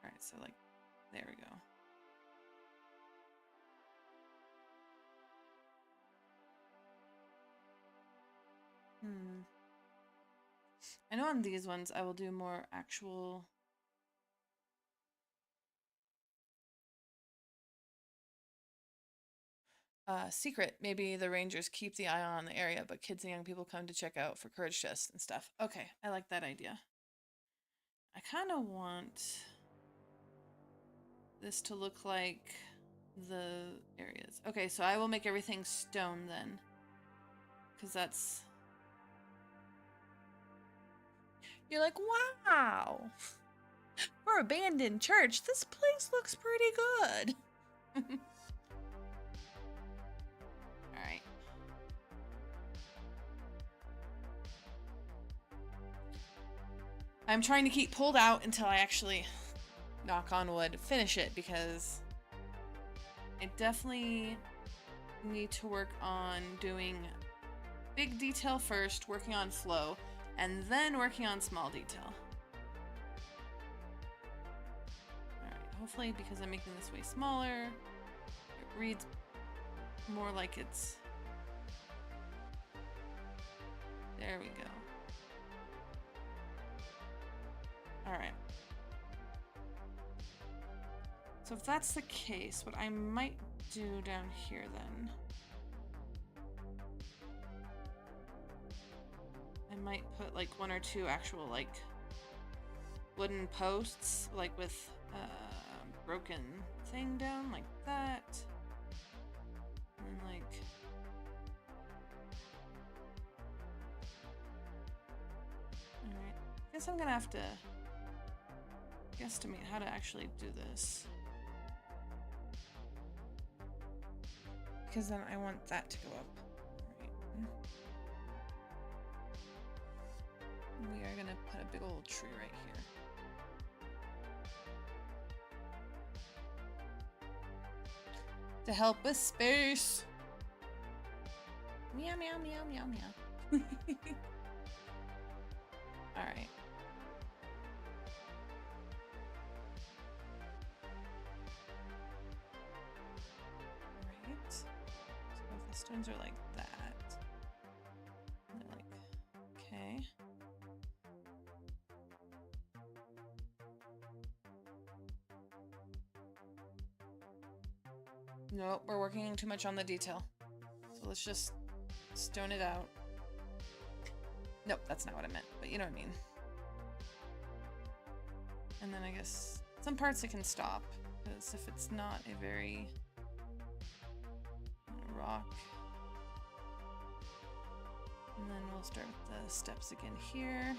Alright, so like, there we go. I know on these ones I will do more actual... secret. Maybe the rangers keep the eye on the area, but kids and young people come to check out for courage tests and stuff. Okay, I like that idea. I kind of want this to look like the areas. Okay, so I will make everything stone then. Because that's... You're like, wow! For abandoned church, this place looks pretty good. Alright. I'm trying to keep pulled out until I actually, knock on wood, finish it, because I definitely need to work on doing big detail first, working on flow, and then working on small detail. Alright, hopefully because I'm making this way smaller, it reads more like it's... There we go. Alright. So if that's the case, what I might do down here then... I might put like one or two actual like wooden posts, like with broken thing down like that. And like... Alright. I guess I'm gonna have to guesstimate how to actually do this. because then I want that to go up. Right. We are gonna put a big old tree right here. To help with space. Meow, meow, meow, meow, meow. All right. Right. So if the stones are like that, they're like, okay. Nope, we're working too much on the detail. So let's just stone it out. Nope, that's not what I meant, but you know what I mean. And then I guess some parts it can stop, because if it's not a very rock. And then we'll start with the steps again here.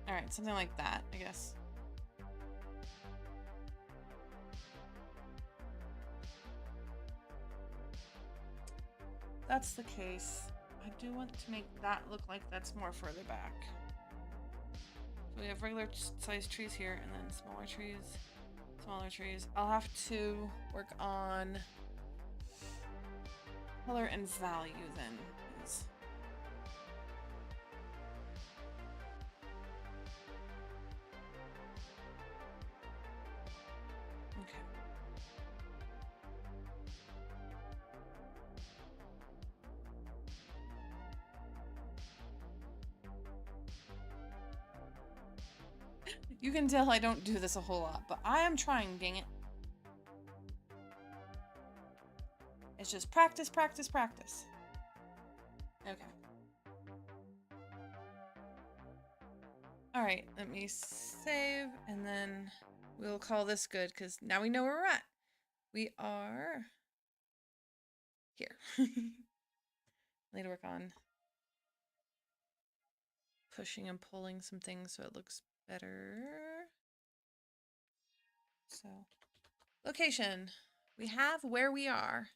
All right, something like that, I guess. That's the case. I do want to make that look like that's more further back. So we have regular sized trees here and then smaller trees. I'll have to work on color and value then. Please. Okay. You can tell I don't do this a whole lot, but I am trying, dang it. It's just practice, practice, practice. Okay. All right, let me save, and then we'll call this good, because now we know where we're at. We are here. Need to work on pushing and pulling some things so it looks better. So, location. We have where we are.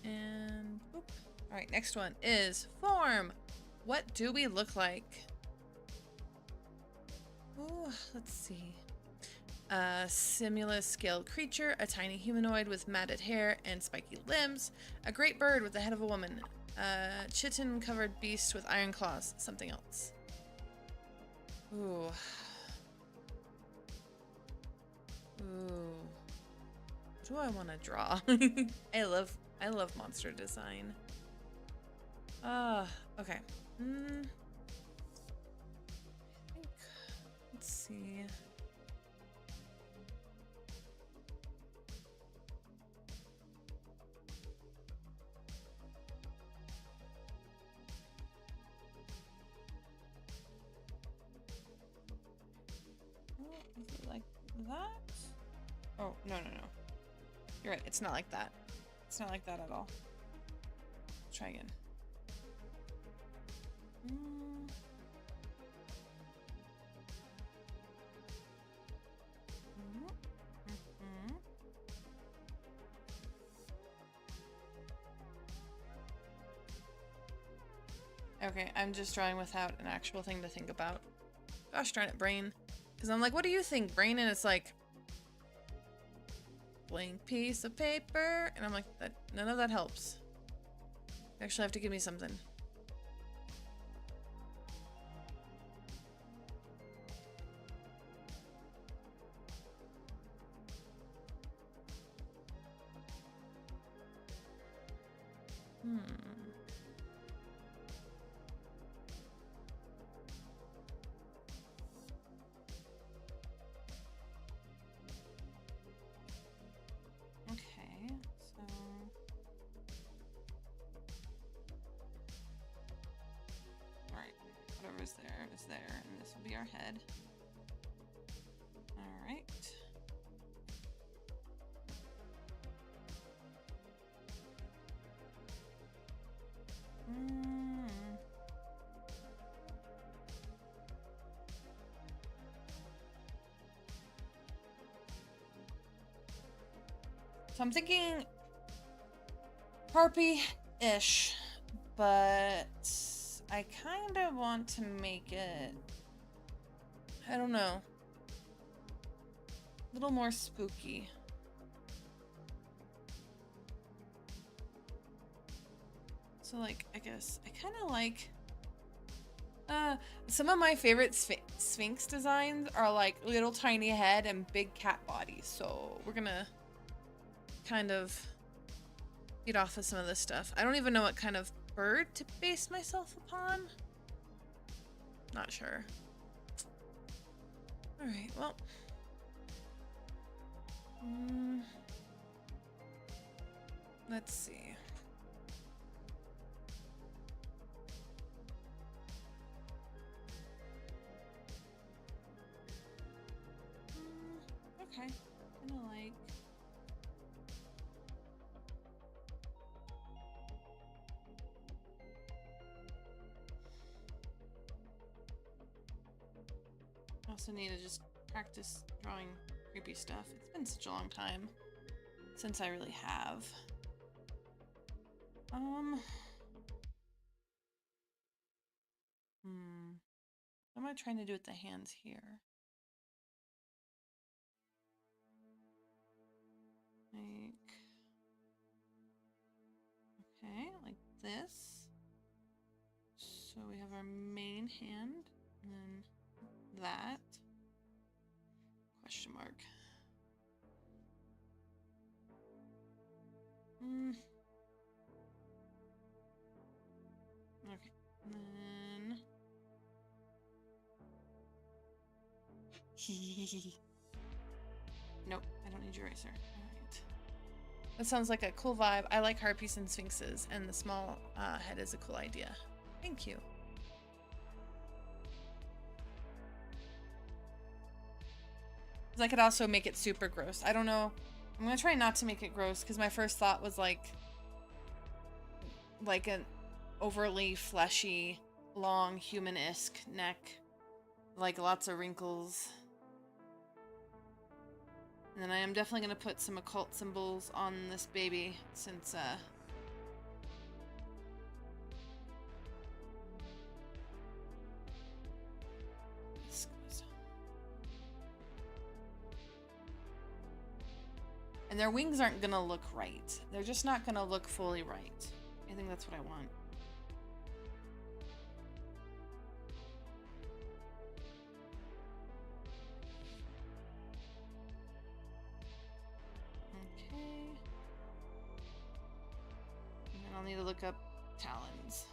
And, oop. All right, next one is form. What do we look like? Oh, let's see. A Simulus scaled creature, a tiny humanoid with matted hair and spiky limbs, a great bird with the head of a woman, a chitin covered beast with iron claws, something else. Ooh. Ooh. What do I want to draw? I love monster design. Okay. I think, let's see. Is it like that? Oh, no. You're right, it's not like that. It's not like that at all. Try again. Okay, I'm just drawing without an actual thing to think about. Gosh darn it, brain. Because I'm like, what do you think, brain? And it's like, blank piece of paper. And I'm like, that none of that helps. You actually have to give me something. Is there, and this will be our head. All right. So I'm thinking harpy-ish, but I kind of want to make it, I don't know, a little more spooky. So like, I guess I kind of like some of my favorite Sphinx designs are like little tiny head and big cat body. So we're gonna kind of feed off of some of this stuff. I don't even know what kind of bird to base myself upon. Not sure. All right, well. Let's see. Okay, kind of like. Also need to just practice drawing creepy stuff. It's been such a long time since I really have. What am I trying to do with the hands here? Like, okay, like this. So we have our main hand, and then that. Question mark. Okay, and then. Nope, I don't need your eraser. Alright. That sounds like a cool vibe. I like harpies and sphinxes, and the small head is a cool idea. Thank you. I could also make it super gross. I don't know. I'm gonna try not to make it gross, because my first thought was like an overly fleshy, long, human-esque neck. Like lots of wrinkles. And then I am definitely going to put some occult symbols on this baby, since, and their wings aren't going to look right. They're just not going to look fully right. I think that's what I want. I'll need to look up talons.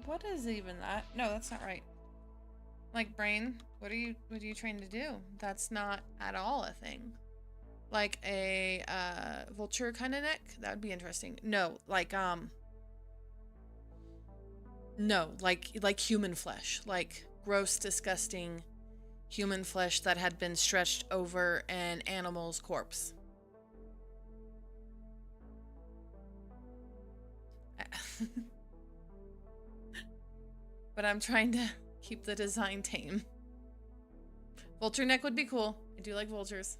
What is even that? No, that's not right. Like, brain, what are you trying to do? That's not at all a thing. Like a vulture kind of neck? That would be interesting. No, like no, like human flesh. Like gross, disgusting human flesh that had been stretched over an animal's corpse. But I'm trying to keep the design tame. Vulture neck would be cool. I do like vultures.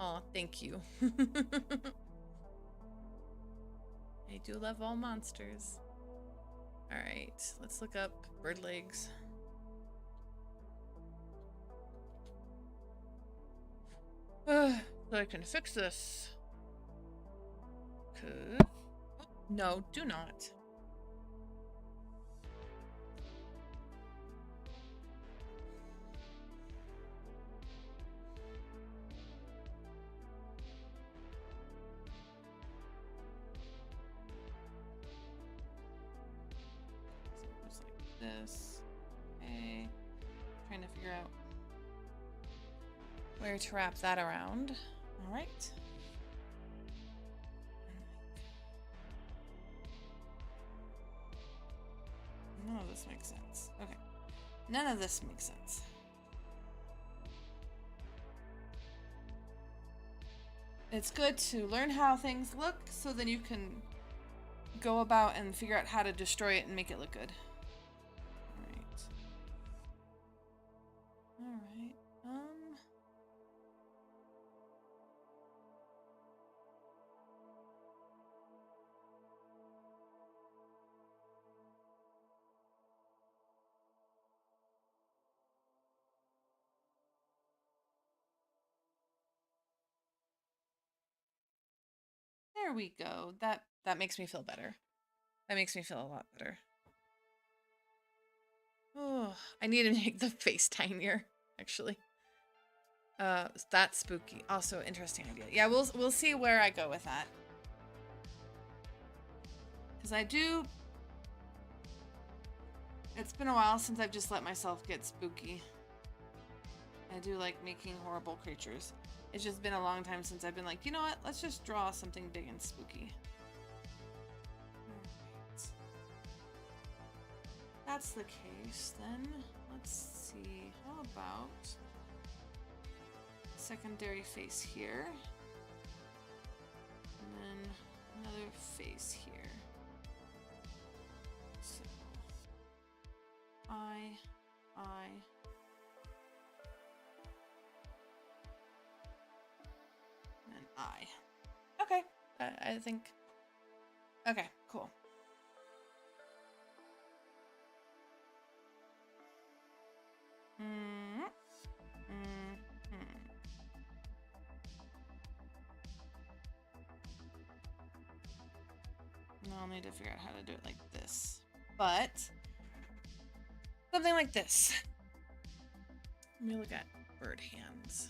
Aw, thank you. I do love all monsters. Alright, let's look up bird legs. So I can fix this. Could. No, do not. This. Okay. Trying to figure out where to wrap that around. All right. None of this makes sense. Okay. None of this makes sense. it's good to learn how things look so then you can go about and figure out how to destroy it and make it look good. Alright. There we go. That makes me feel better. That makes me feel a lot better. Oh, I need to make the face tinier, actually. That's spooky. Also, interesting idea. Yeah, we'll see where I go with that. Because I do... It's been a while since I've just let myself get spooky. I do like making horrible creatures. It's just been a long time since I've been like, you know what? Let's just draw something big and spooky. Alright. That's the case, then. Let's see. How about... secondary face here. And then another face here. So... I... and I. Okay. I think... Okay, cool. I'll need to figure out how to do it like this. But something like this. Let me look at bird hands.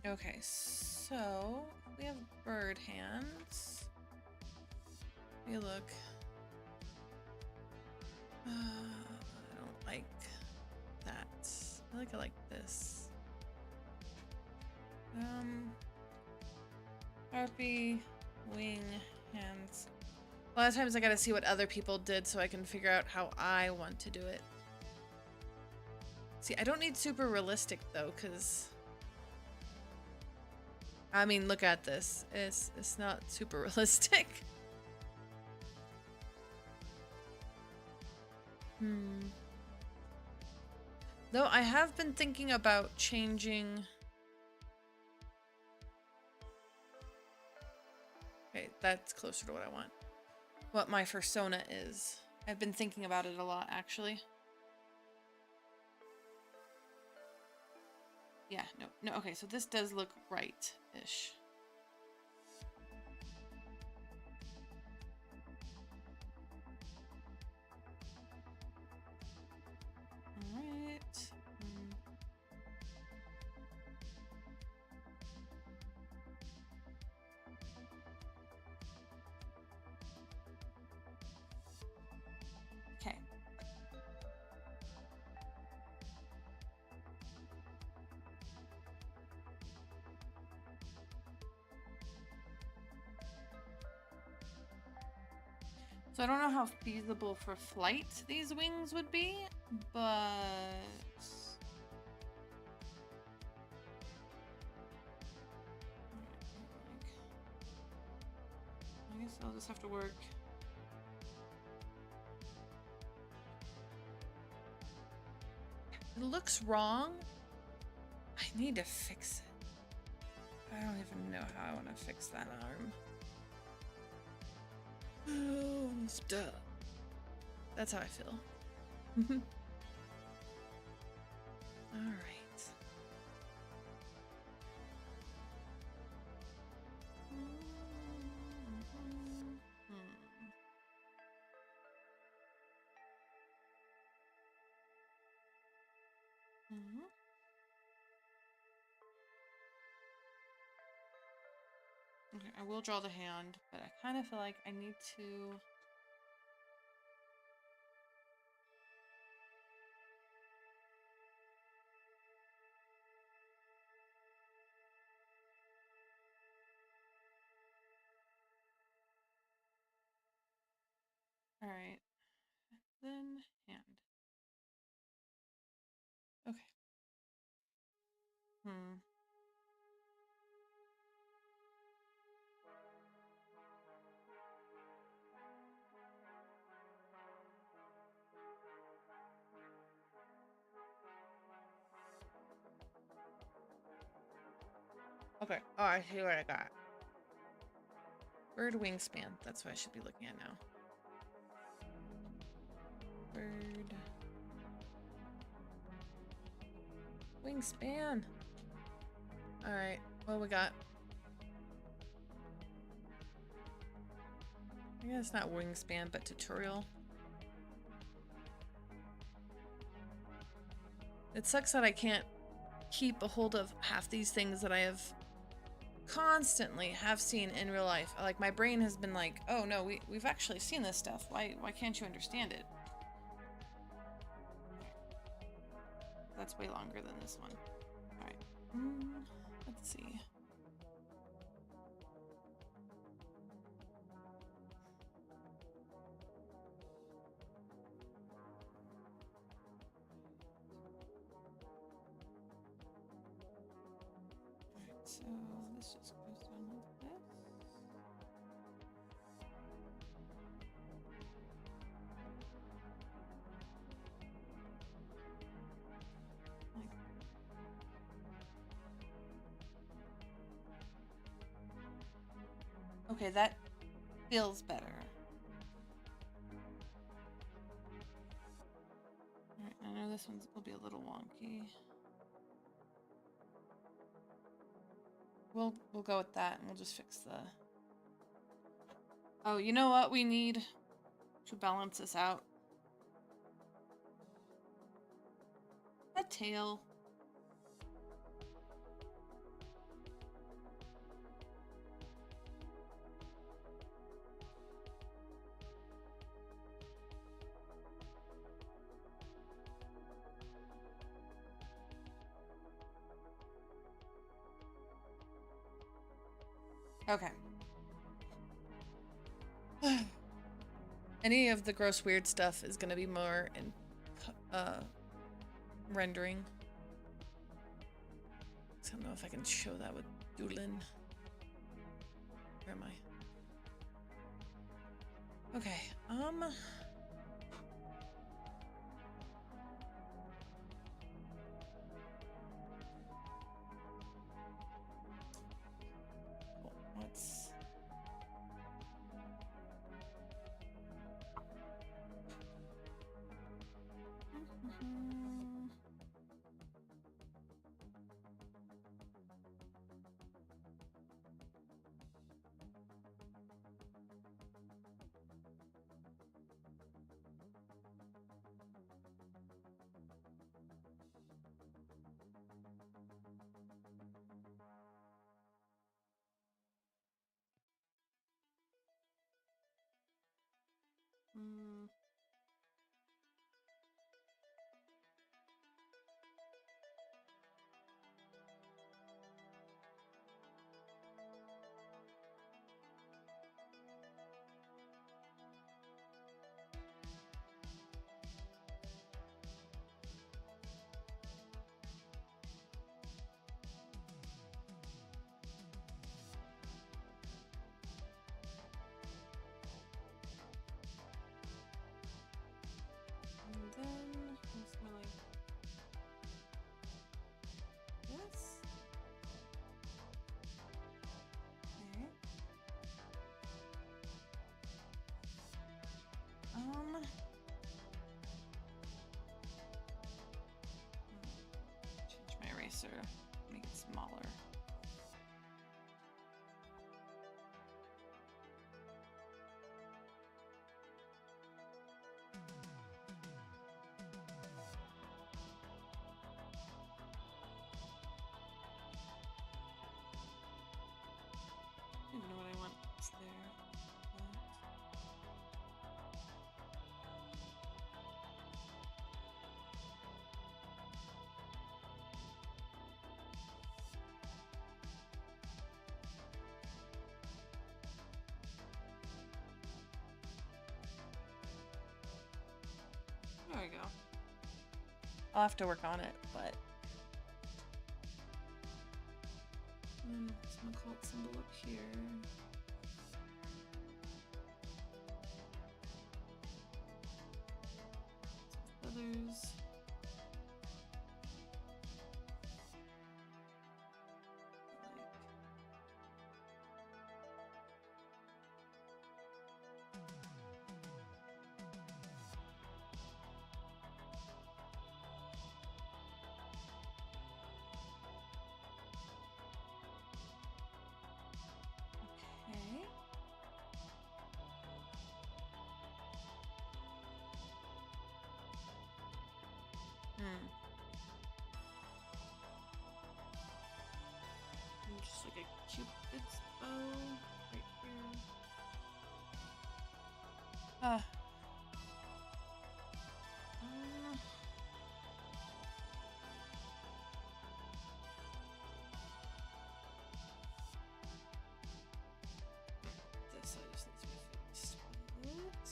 Okay, so we have bird hands. Let me look. I don't like that. I like this. Harpy, wing, hands. A lot of times I gotta see what other people did so I can figure out how I want to do it. See, I don't need super realistic though, because I mean, look at this. It's not super realistic. Though I have been thinking about changing. Okay, that's closer to what I want. What my persona is. I've been thinking about it a lot, actually. Yeah, no, okay, so this does look right-ish. Alright. Okay. So I don't know how feasible for flight these wings would be, but... I guess I'll just have to work. It looks wrong. I need to fix it. I don't even know how I want to fix that arm. Oh, duh. That's how I feel. All right. Okay, I will draw the hand, but I kind of feel like I need to... Okay. Oh, I see what I got. Bird wingspan. That's what I should be looking at now. Bird wingspan. All right. What we got? I guess not wingspan, but tutorial. It sucks that I can't keep a hold of half these things that I have constantly have seen in real life. Like my brain has been like, oh no, we've actually seen this stuff. Why can't you understand it? That's way longer than this one. All right. Let's see. So this just goes down like this. Okay, that feels better. Alright, I know this one will be a little wonky. We'll go with that and we'll just fix the... Oh, you know what we need to balance this out? A tail. Okay. Any of the gross weird stuff is gonna be more in rendering. I don't know if I can show that with Doodlin. Where am I? Okay, what's... And then it's more like this. Okay. Change my eraser, make it smaller. I don't even know what I want there. There we go. I'll have to work on it, but... some occult symbol up here. Some feathers. Uh, this I just need to be fixed. Oops.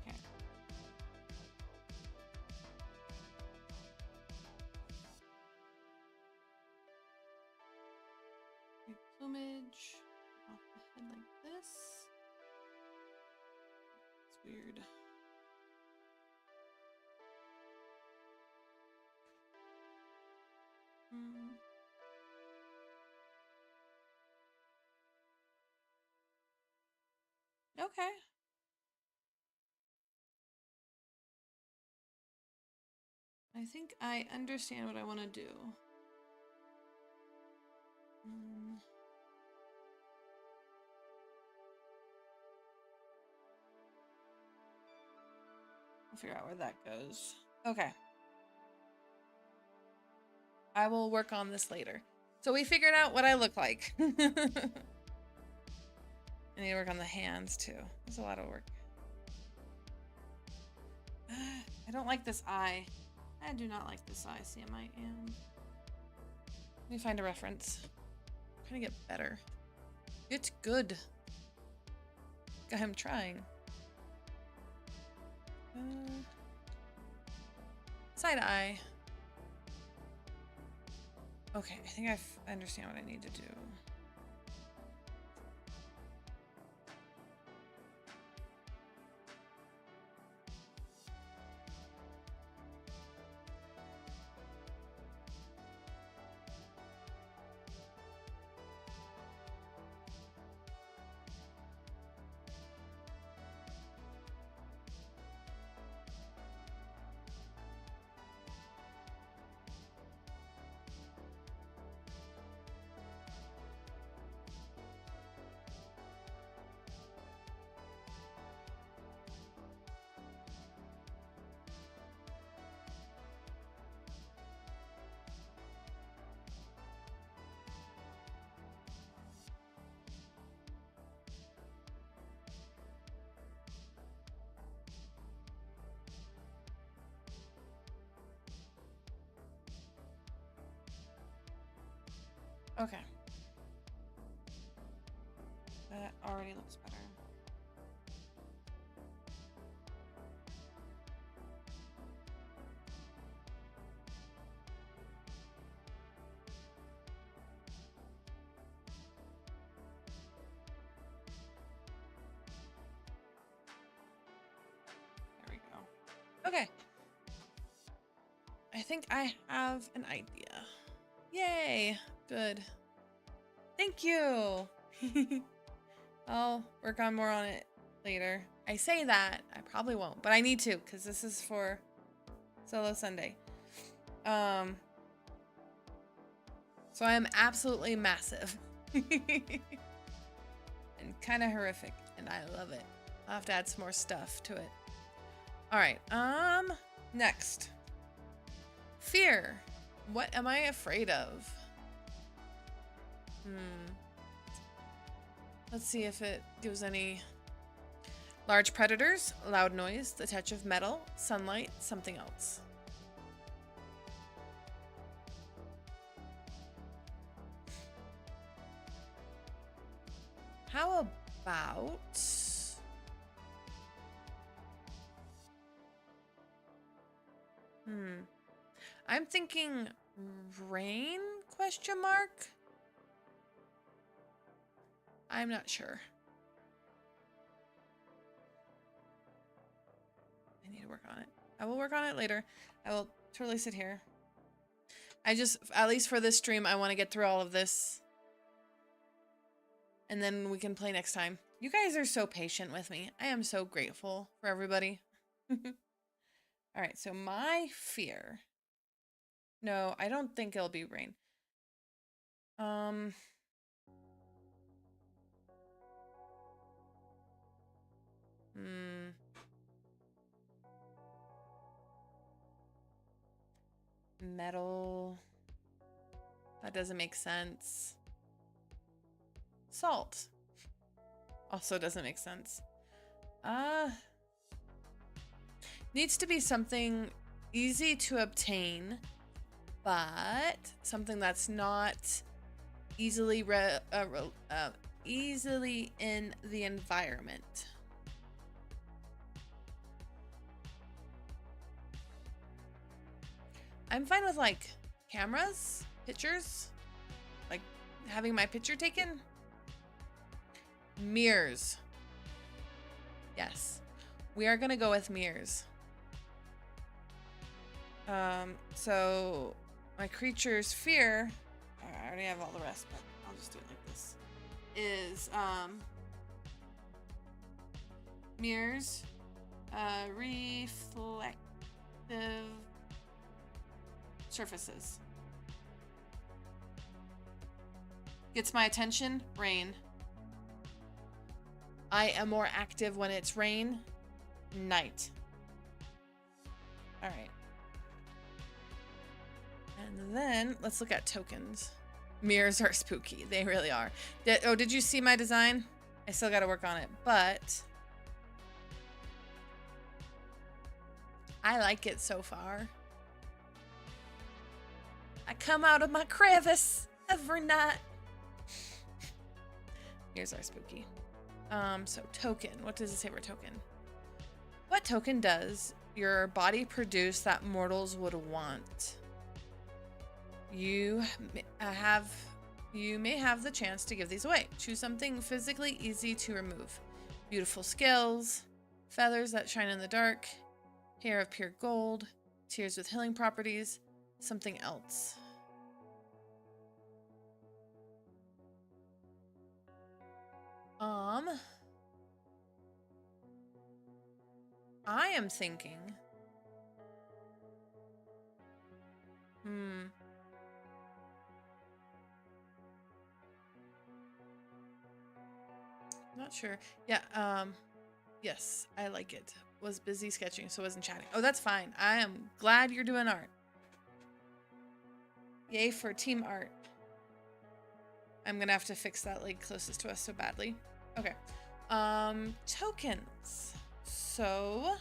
Okay. Big plumage off the head like this. It's weird. Okay. I think I understand what I want to do. I'll figure out where that goes. Okay. I will work on this later. So we figured out what I look like. I need to work on the hands too. There's a lot of work. I don't like this eye. I do not like this eye, CMYN. Let me find a reference. I'm trying to get better. It's good. I'm trying. Side eye. Okay, I think I understand what I need to do. Okay. That already looks better. There we go. Okay. I think I have an idea. Yay! Good. Thank you! I'll work on more on it later. I say that, I probably won't, but I need to, because this is for Solo Sunday. So I am absolutely massive. And kind of horrific, and I love it. I'll have to add some more stuff to it. Alright, next. Fear. What am I afraid of? Let's see if it gives any. Large predators, loud noise, the touch of metal, sunlight, something else. How about... I'm thinking rain, question mark? I'm not sure. I need to work on it. I will work on it later. I will totally sit here. I just, at least for this stream, I want to get through all of this. And then we can play next time. You guys are so patient with me. I am so grateful for everybody. All right, so my fear. No, I don't think it'll be rain. Metal. That doesn't make sense. Salt. Also doesn't make sense. Needs to be something easy to obtain, but something that's not easily easily in the environment. I'm fine with like cameras, pictures, like having my picture taken. Mirrors. Yes, we are gonna go with mirrors. So my creature's fear, I already have all the rest, but I'll just do it like this, is mirrors, reflective surfaces. Gets my attention, rain. I am more active when it's rain, night. All right. And then let's look at tokens. Mirrors are spooky. They really are. Did you see my design? I still got to work on it, but I like it so far. I come out of my crevice every night. Mirrors are spooky. So token. What does it say for token? What token does your body produce that mortals would want? You may have the chance to give these away. Choose something physically easy to remove. Beautiful scales, feathers that shine in the dark, hair of pure gold, tears with healing properties, something else. I am thinking. Not sure. Yeah, yes, I like it. Was busy sketching, so wasn't chatting. Oh, that's fine. I am glad you're doing art. Yay for team art. I'm gonna have to fix that link closest to us so badly. Okay. Tokens. So,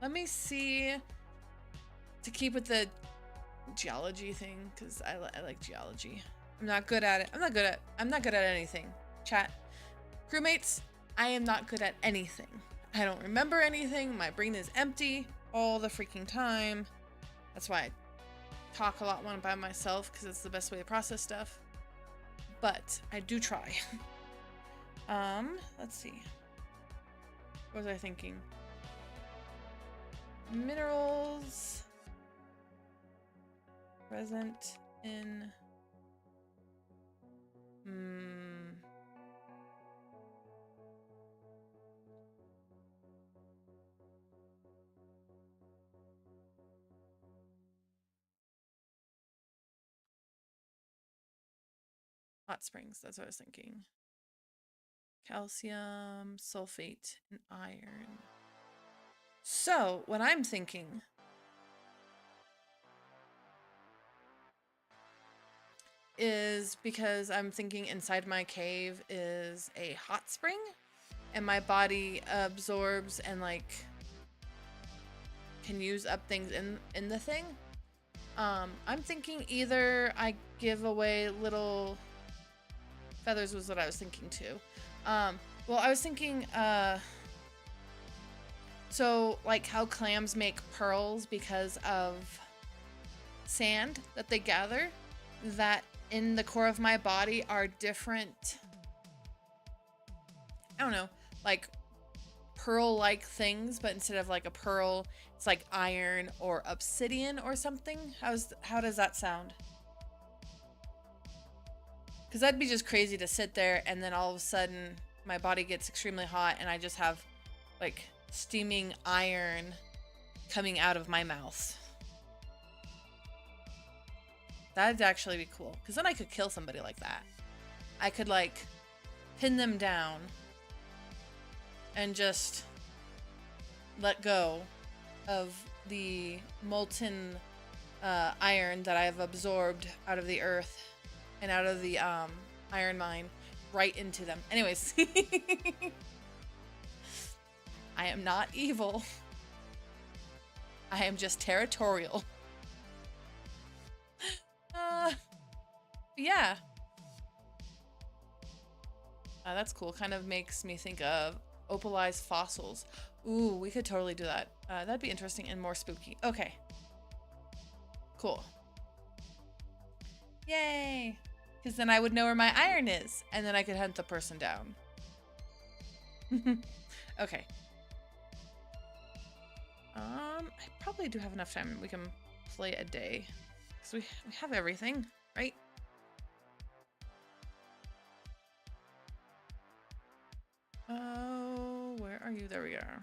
let me see, to keep with the geology thing, because I like geology. I'm not good at it. I'm not good at anything. Chat. Crewmates, I am not good at anything. I don't remember anything. My brain is empty all the freaking time. That's why I talk a lot when I'm by myself, because it's the best way to process stuff. But I do try. Let's see. What was I thinking? Minerals. Present in... Hot springs, that's what I was thinking. Calcium, sulfate, and iron. So, what I'm thinking is, because I'm thinking inside my cave is a hot spring, and my body absorbs and like can use up things in the thing. I'm thinking either I give away little feathers was what I was thinking too. Well, I was thinking, so like how clams make pearls because of sand that they gather, that in the core of my body are different, I don't know, like pearl-like things, but instead of like a pearl, it's like iron or obsidian or something. How does that sound? Because that'd be just crazy to sit there and then all of a sudden my body gets extremely hot and I just have like steaming iron coming out of my mouth. That'd actually be cool, because then I could kill somebody like that. I could like pin them down and just let go of the molten iron that I've absorbed out of the earth and out of the iron mine right into them. Anyways, I am not evil. I am just territorial. Yeah. That's cool. Kind of makes me think of opalized fossils. Ooh, we could totally do that. That'd be interesting and more spooky. Okay. Cool. Yay! Because then I would know where my iron is, and then I could hunt the person down. Okay. I probably do have enough time. We can play a day. So we have everything, right? Oh, where are you? There we are.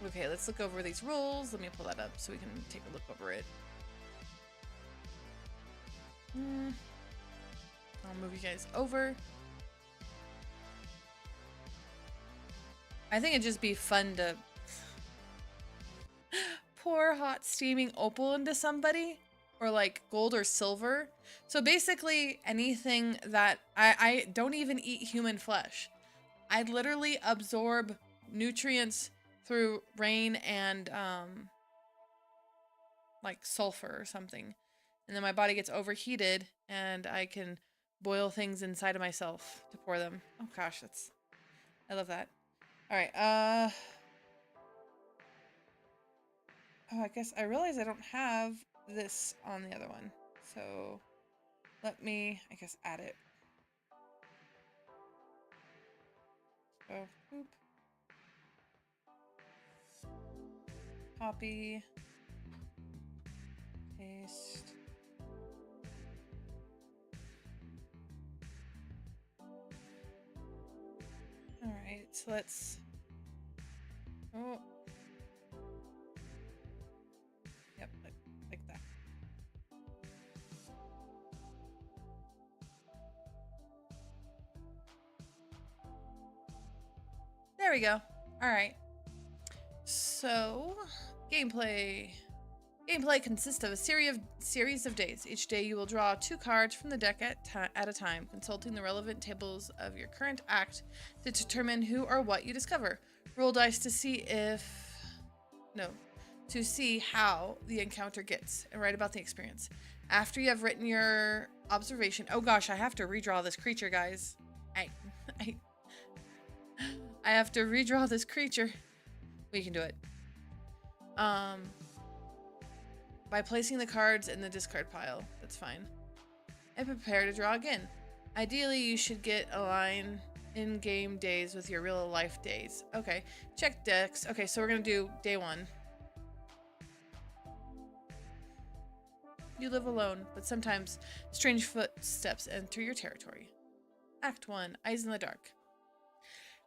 Okay, let's look over these rules. Let me pull that up so we can take a look over it. I'll move you guys over. I think it'd just be fun to pour hot steaming opal into somebody, or like gold or silver. So basically anything that I don't even eat human flesh. I literally absorb nutrients through rain and like sulfur or something, and then my body gets overheated and I can boil things inside of myself to pour them. Oh gosh, I love that. All right, oh, I guess I realize I don't have this on the other one, so let me, I guess, add it. So, boop. Copy. Paste. All right, so let's, oh. Yep, like that. There we go. All right. So, gameplay. Gameplay consists of a series of days. Each day you will draw 2 cards from the deck at a time, consulting the relevant tables of your current act to determine who or what you discover. Roll dice to see how the encounter gets, and write about the experience. After you have written your observation, oh gosh, I have to redraw this creature, guys. I have to redraw this creature. We can do it. By placing the cards in the discard pile. That's fine. And prepare to draw again. Ideally, you should get a line in-game days with your real-life days. Okay. Check decks. Okay, so we're gonna do day 1. You live alone, but sometimes strange footsteps enter your territory. Act 1. Eyes in the Dark.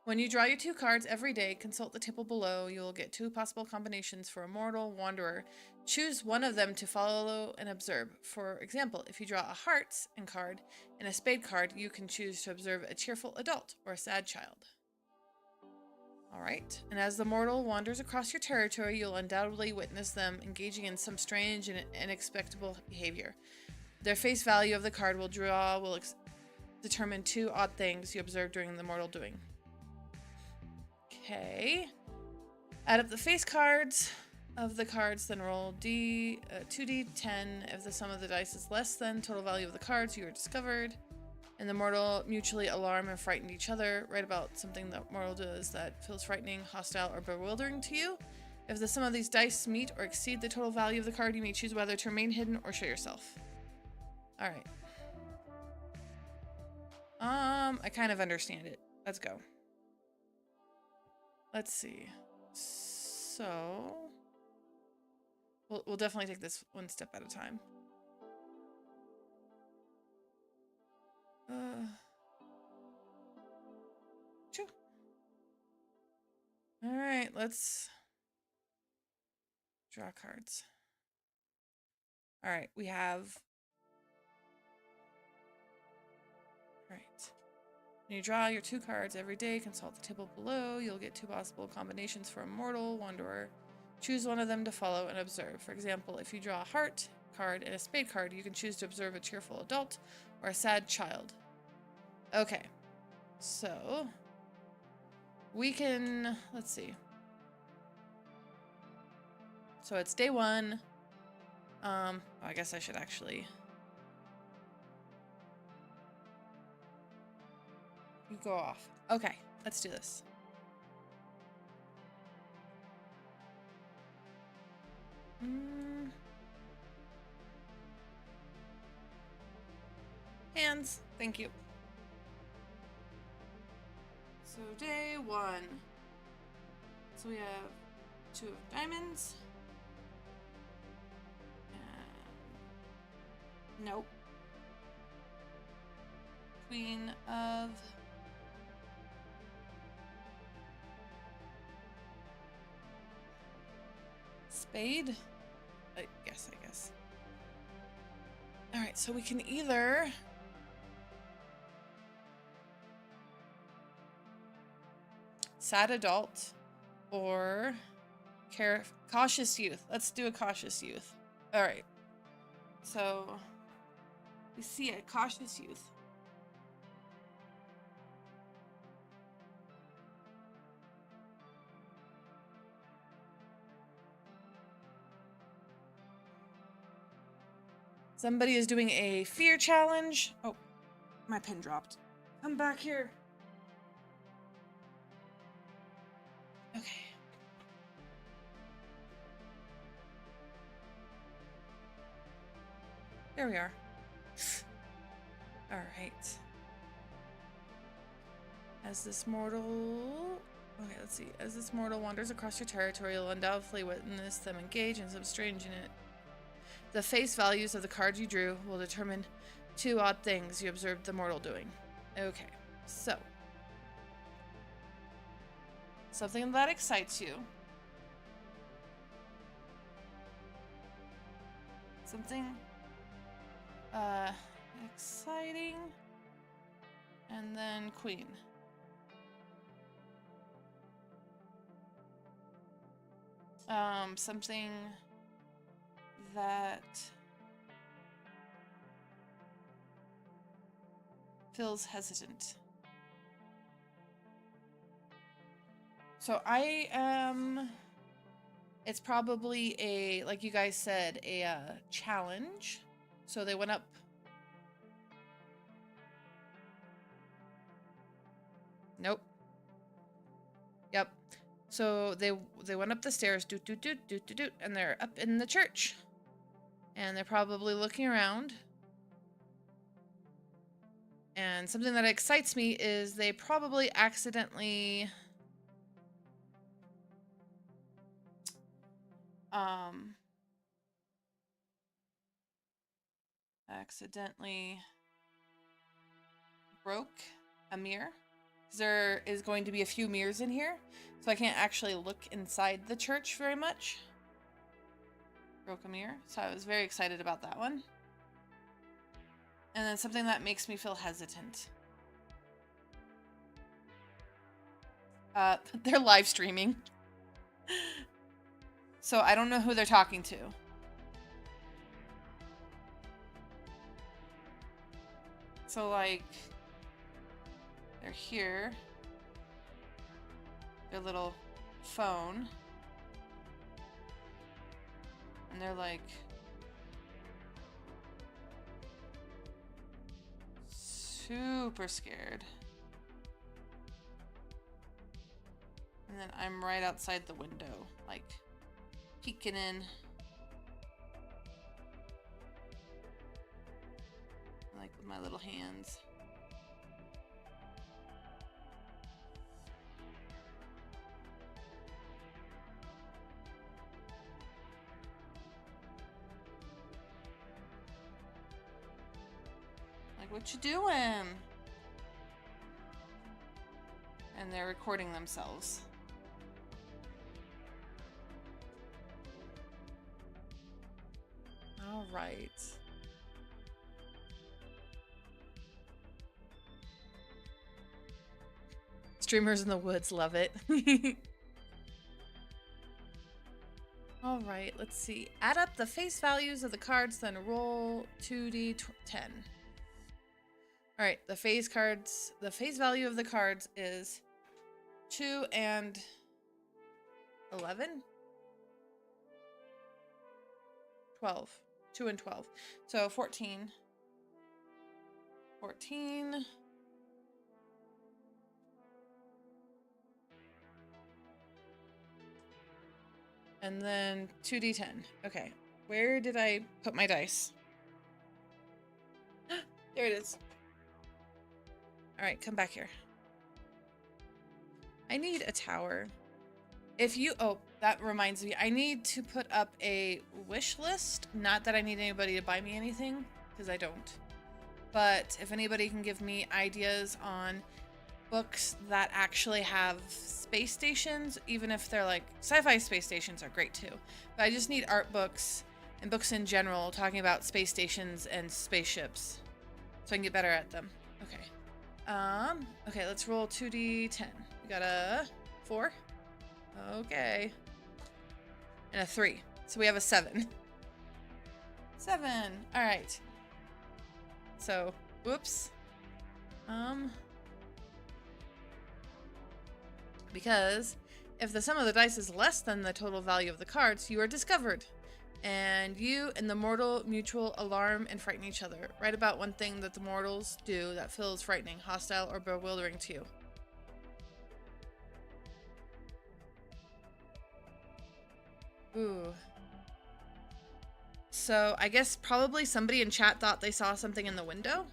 When you draw your 2 cards every day, consult the table below. You will get 2 possible combinations for a mortal wanderer. Choose one of them to follow and observe. For example, if you draw a hearts card and a spade card, you can choose to observe a cheerful adult or a sad child. Alright, and as the mortal wanders across your territory, you'll undoubtedly witness them engaging in some strange and inexplicable behavior. Their face value of the card will determine 2 odd things you observe during the mortal doing. Okay. Add up the face cards of the cards, then roll 2d10. If the sum of the dice is less than total value of the cards you are discovered, and the mortal mutually alarm and frighten each other, write about something that mortal does that feels frightening, hostile, or bewildering to you. If the sum of these dice meet or exceed the total value of the card, you may choose whether to remain hidden or show yourself. Alright. I kind of understand it. Let's go. Let's see. So we'll definitely take this one step at a time. All right, let's draw cards. All right, we have. All right. When you draw your 2 cards every day, consult the table below. You'll get 2 possible combinations for a mortal wanderer. Choose one of them to follow and observe. For example, if you draw a heart card and a spade card, you can choose to observe a cheerful adult or a sad child. Okay, so we can, let's see. So it's day 1. I guess I should actually. You go off. Okay, let's do this. Hands, thank you. So day 1. So we have 2 of diamonds. Nope. Queen of spade? I guess. Alright, so we can either sad adult or cautious youth. Let's do a cautious youth. Alright. So we see a cautious youth. Somebody is doing a fear challenge. Oh, my pen dropped. Come back here. Okay. There we are. All right. As this mortal wanders across your territory, you'll undoubtedly witness them engage in some strange in it. The face values of the cards you drew will determine 2 odd things you observed the mortal doing. Okay, so something that excites you. Something exciting. And then queen. Something that feels hesitant. So I am, it's probably a, like you guys said, a challenge. So they went up. Nope. Yep. So they went up the stairs, doot, doot, doot, doot, doot, doot, and they're up in the church. And they're probably looking around. And something that excites me is they probably accidentally broke a mirror. There is going to be a few mirrors in here, so I can't actually look inside the church very much. Broke a mirror, so I was very excited about that one. And then something that makes me feel hesitant. They're live streaming. So I don't know who they're talking to. So like, they're here. Their little phone. And they're like super scared. And then I'm right outside the window, like peeking in. Like with my little hands. What you doing? And they're recording themselves. All right. Streamers in the woods love it. All right, let's see. Add up the face values of the cards, then roll 2d10. All right, the face value of the cards is 2 and 11? 12. 2 and 12. So 14. 14. And then 2d10. Okay. Where did I put my dice? There it is. All right, come back here. I need a tower. If you... Oh, that reminds me. I need to put up a wish list. Not that I need anybody to buy me anything, because I don't. But if anybody can give me ideas on books that actually have space stations, even if they're like sci-fi space stations are great too, but I just need art books and books in general talking about space stations and spaceships so I can get better at them. Okay, let's roll 2d10. We got a 4, okay, and a 3, so we have a 7. 7. All right, so whoops. Because if the sum of the dice is less than the total value of the cards, you are discovered. And you and the mortal mutual alarm and frighten each other. Write about one thing that the mortals do that feels frightening, hostile, or bewildering to you. Ooh. So I guess probably somebody in chat thought they saw something in the window.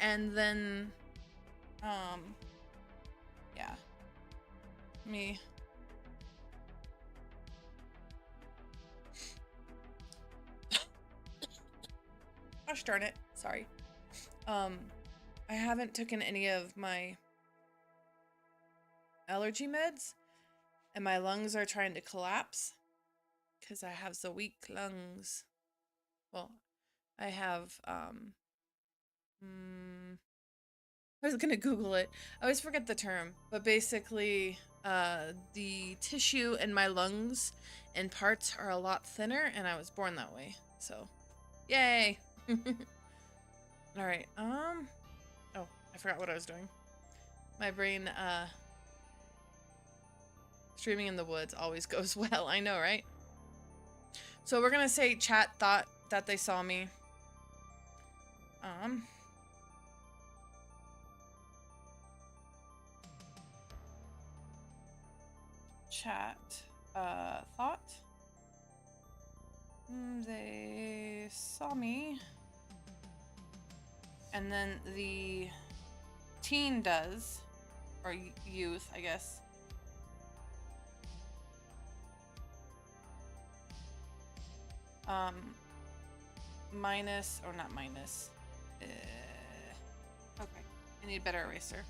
And then, yeah. Me. Gosh darn it. Sorry. I haven't taken any of my allergy meds, and my lungs are trying to collapse because I have the weak lungs. Well, I have, I was gonna Google it. I always forget the term, but basically, the tissue in my lungs and parts are a lot thinner, and I was born that way. So, yay! All right. Oh, I forgot what I was doing. My brain, streaming in the woods always goes well. I know, right? So we're gonna say chat thought that they saw me. Chat thought they saw me, and then the teen does, or youth, I guess. Minus, or not minus. Okay, I need a better eraser.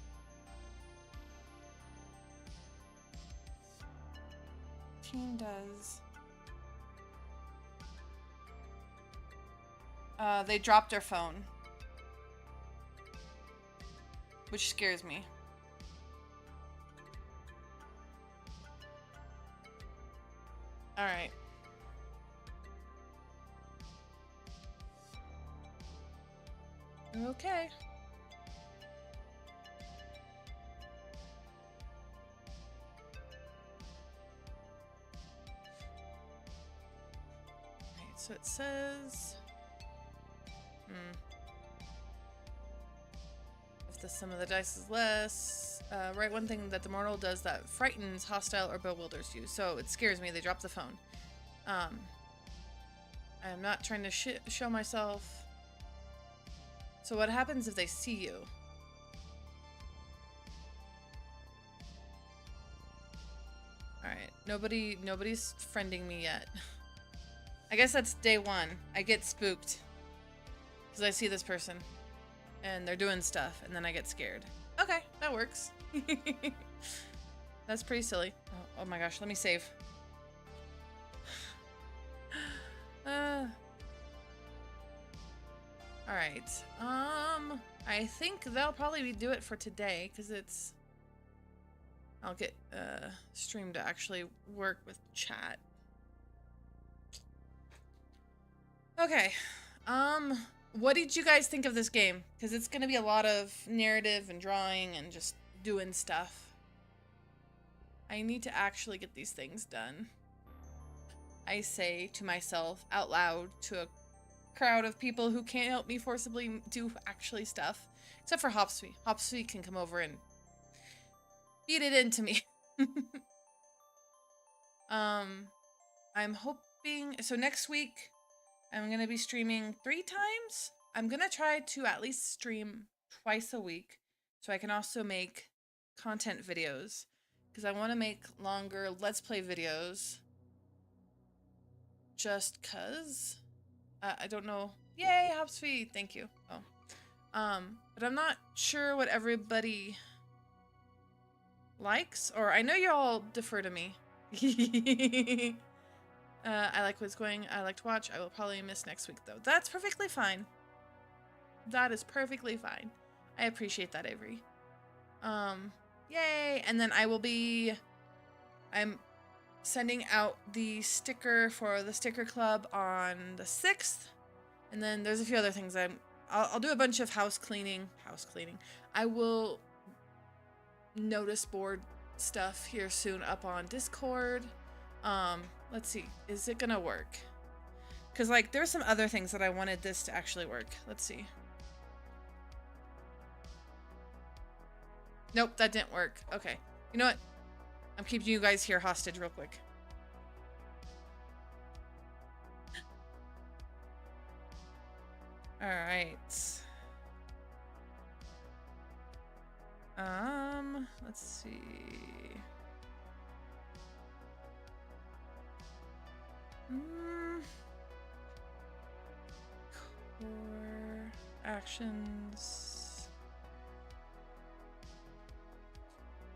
Teen does. They dropped their phone, which scares me. All right. Okay. Right, so it says, if the sum of the dice is less, write one thing that the mortal does that frightens, hostile, or bewilders you. So it scares me. They dropped the phone. I'm not trying to show myself. So what happens if they see you? Alright, nobody's friending me yet. I guess that's day one. I get spooked because I see this person. and they're doing stuff, and then I get scared. Okay, that works. That's pretty silly. Oh my gosh, let me save. Alright. I think that'll probably do it for today, because it's... I'll get stream to actually work with chat. Okay. What did you guys think of this game? Because it's going to be a lot of narrative and drawing and just doing stuff. I need to actually get these things done. I say to myself out loud to a crowd of people who can't help me forcibly do actually stuff. Except for Hopsy. Hopsy can come over and feed it into me. I'm hoping... So next week, I'm going to be streaming 3 times. I'm going to try to at least stream twice a week. So I can also make content videos. Because I want to make longer Let's Play videos. Just cuz. I don't know. Yay, Hopsy! Thank you. Oh. But I'm not sure what everybody likes, or I know you all defer to me. I like what's going. I like to watch. I will probably miss next week though. That's perfectly fine. That is perfectly fine. I appreciate that, Avery. Yay! And then I'm sending out the sticker for the sticker club on the 6th, and then there's a few other things. I'll do a bunch of house cleaning. I will notice board stuff here soon up on Discord. Let's see, is it gonna work? Because like there's some other things that I wanted this to actually work. Let's see. Nope, that didn't work. Okay, you know what? I'm keeping you guys here hostage real quick. All right. Let's see. Core actions.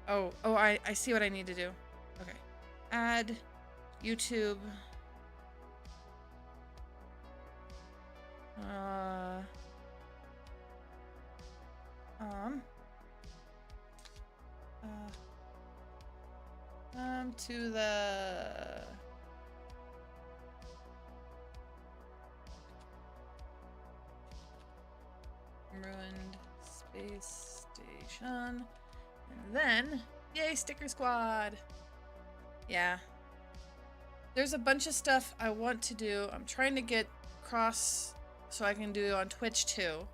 Oh, I see what I need to do. Okay. Add YouTube. To the ruined space station, and then yay, sticker squad. Yeah, there's a bunch of stuff I want to do. I'm trying to get cross so I can do it on Twitch too,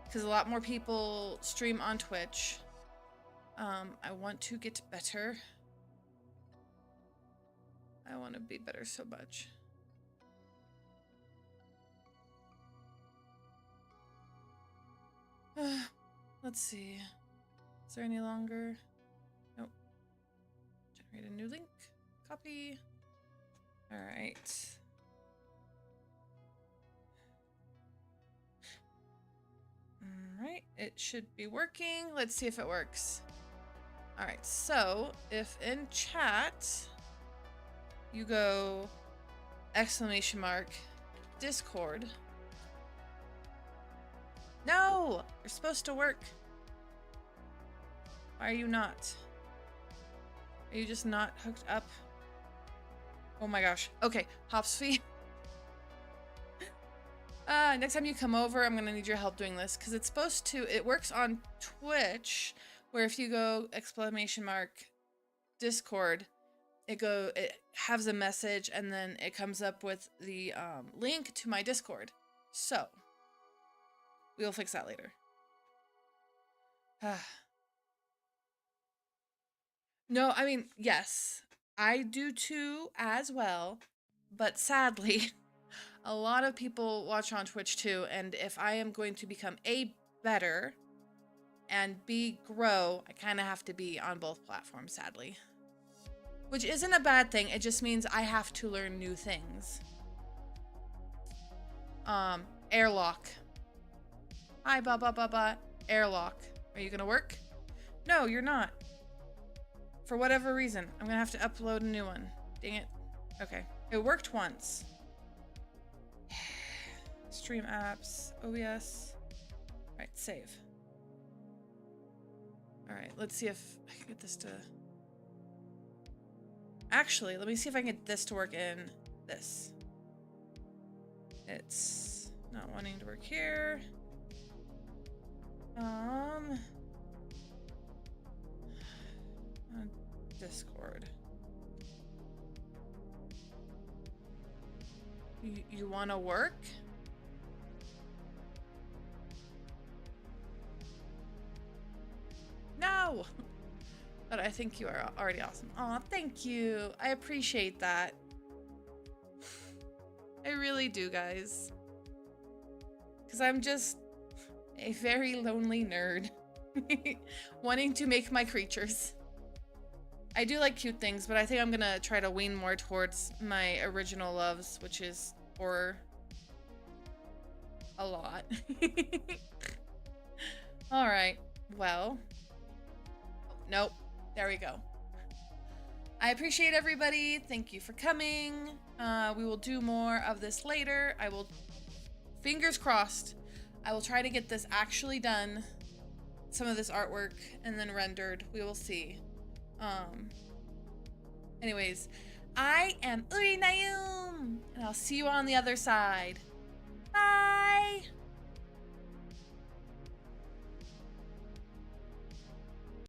because a lot more people stream on Twitch. I want to get better. I want to be better so much. Let's see. Is there any longer? Nope. Generate a new link. Copy. All right. All right. It should be working. Let's see if it works. All right. So if in chat you go !Discord. No! You're supposed to work. Why are you not? Are you just not hooked up? Oh my gosh. Okay, Hopsy. Next time you come over, I'm gonna need your help doing this, because it's supposed to, it works on Twitch, where if you go !Discord, it has a message, and then it comes up with the link to my Discord. So we'll fix that later. No, I mean, yes, I do too as well, but sadly, a lot of people watch on Twitch too, and if I am going to become A, better, and B, grow, I kind of have to be on both platforms, sadly. Which isn't a bad thing, it just means I have to learn new things. Airlock. Hi, airlock. Are you gonna work? No, you're not. For whatever reason, I'm gonna have to upload a new one. Dang it. Okay, it worked once. Stream apps, OBS. All right, save. All right, let's see if I can get this to... Actually, let me see if I can get this to work in this. It's not wanting to work here. Discord. You want to work? No! But I think you are already awesome. Aw, thank you. I appreciate that. I really do, guys. Because I'm just a very lonely nerd. Wanting to make my creatures. I do like cute things, but I think I'm gonna try to wean more towards my original loves, which is horror. A lot. Alright, well. Nope. There we go. I appreciate everybody. Thank you for coming. We will do more of this later. I will, fingers crossed, I will try to get this actually done. Some of this artwork and then rendered. We will see. Anyways, I am Uri Nayum, and I'll see you on the other side.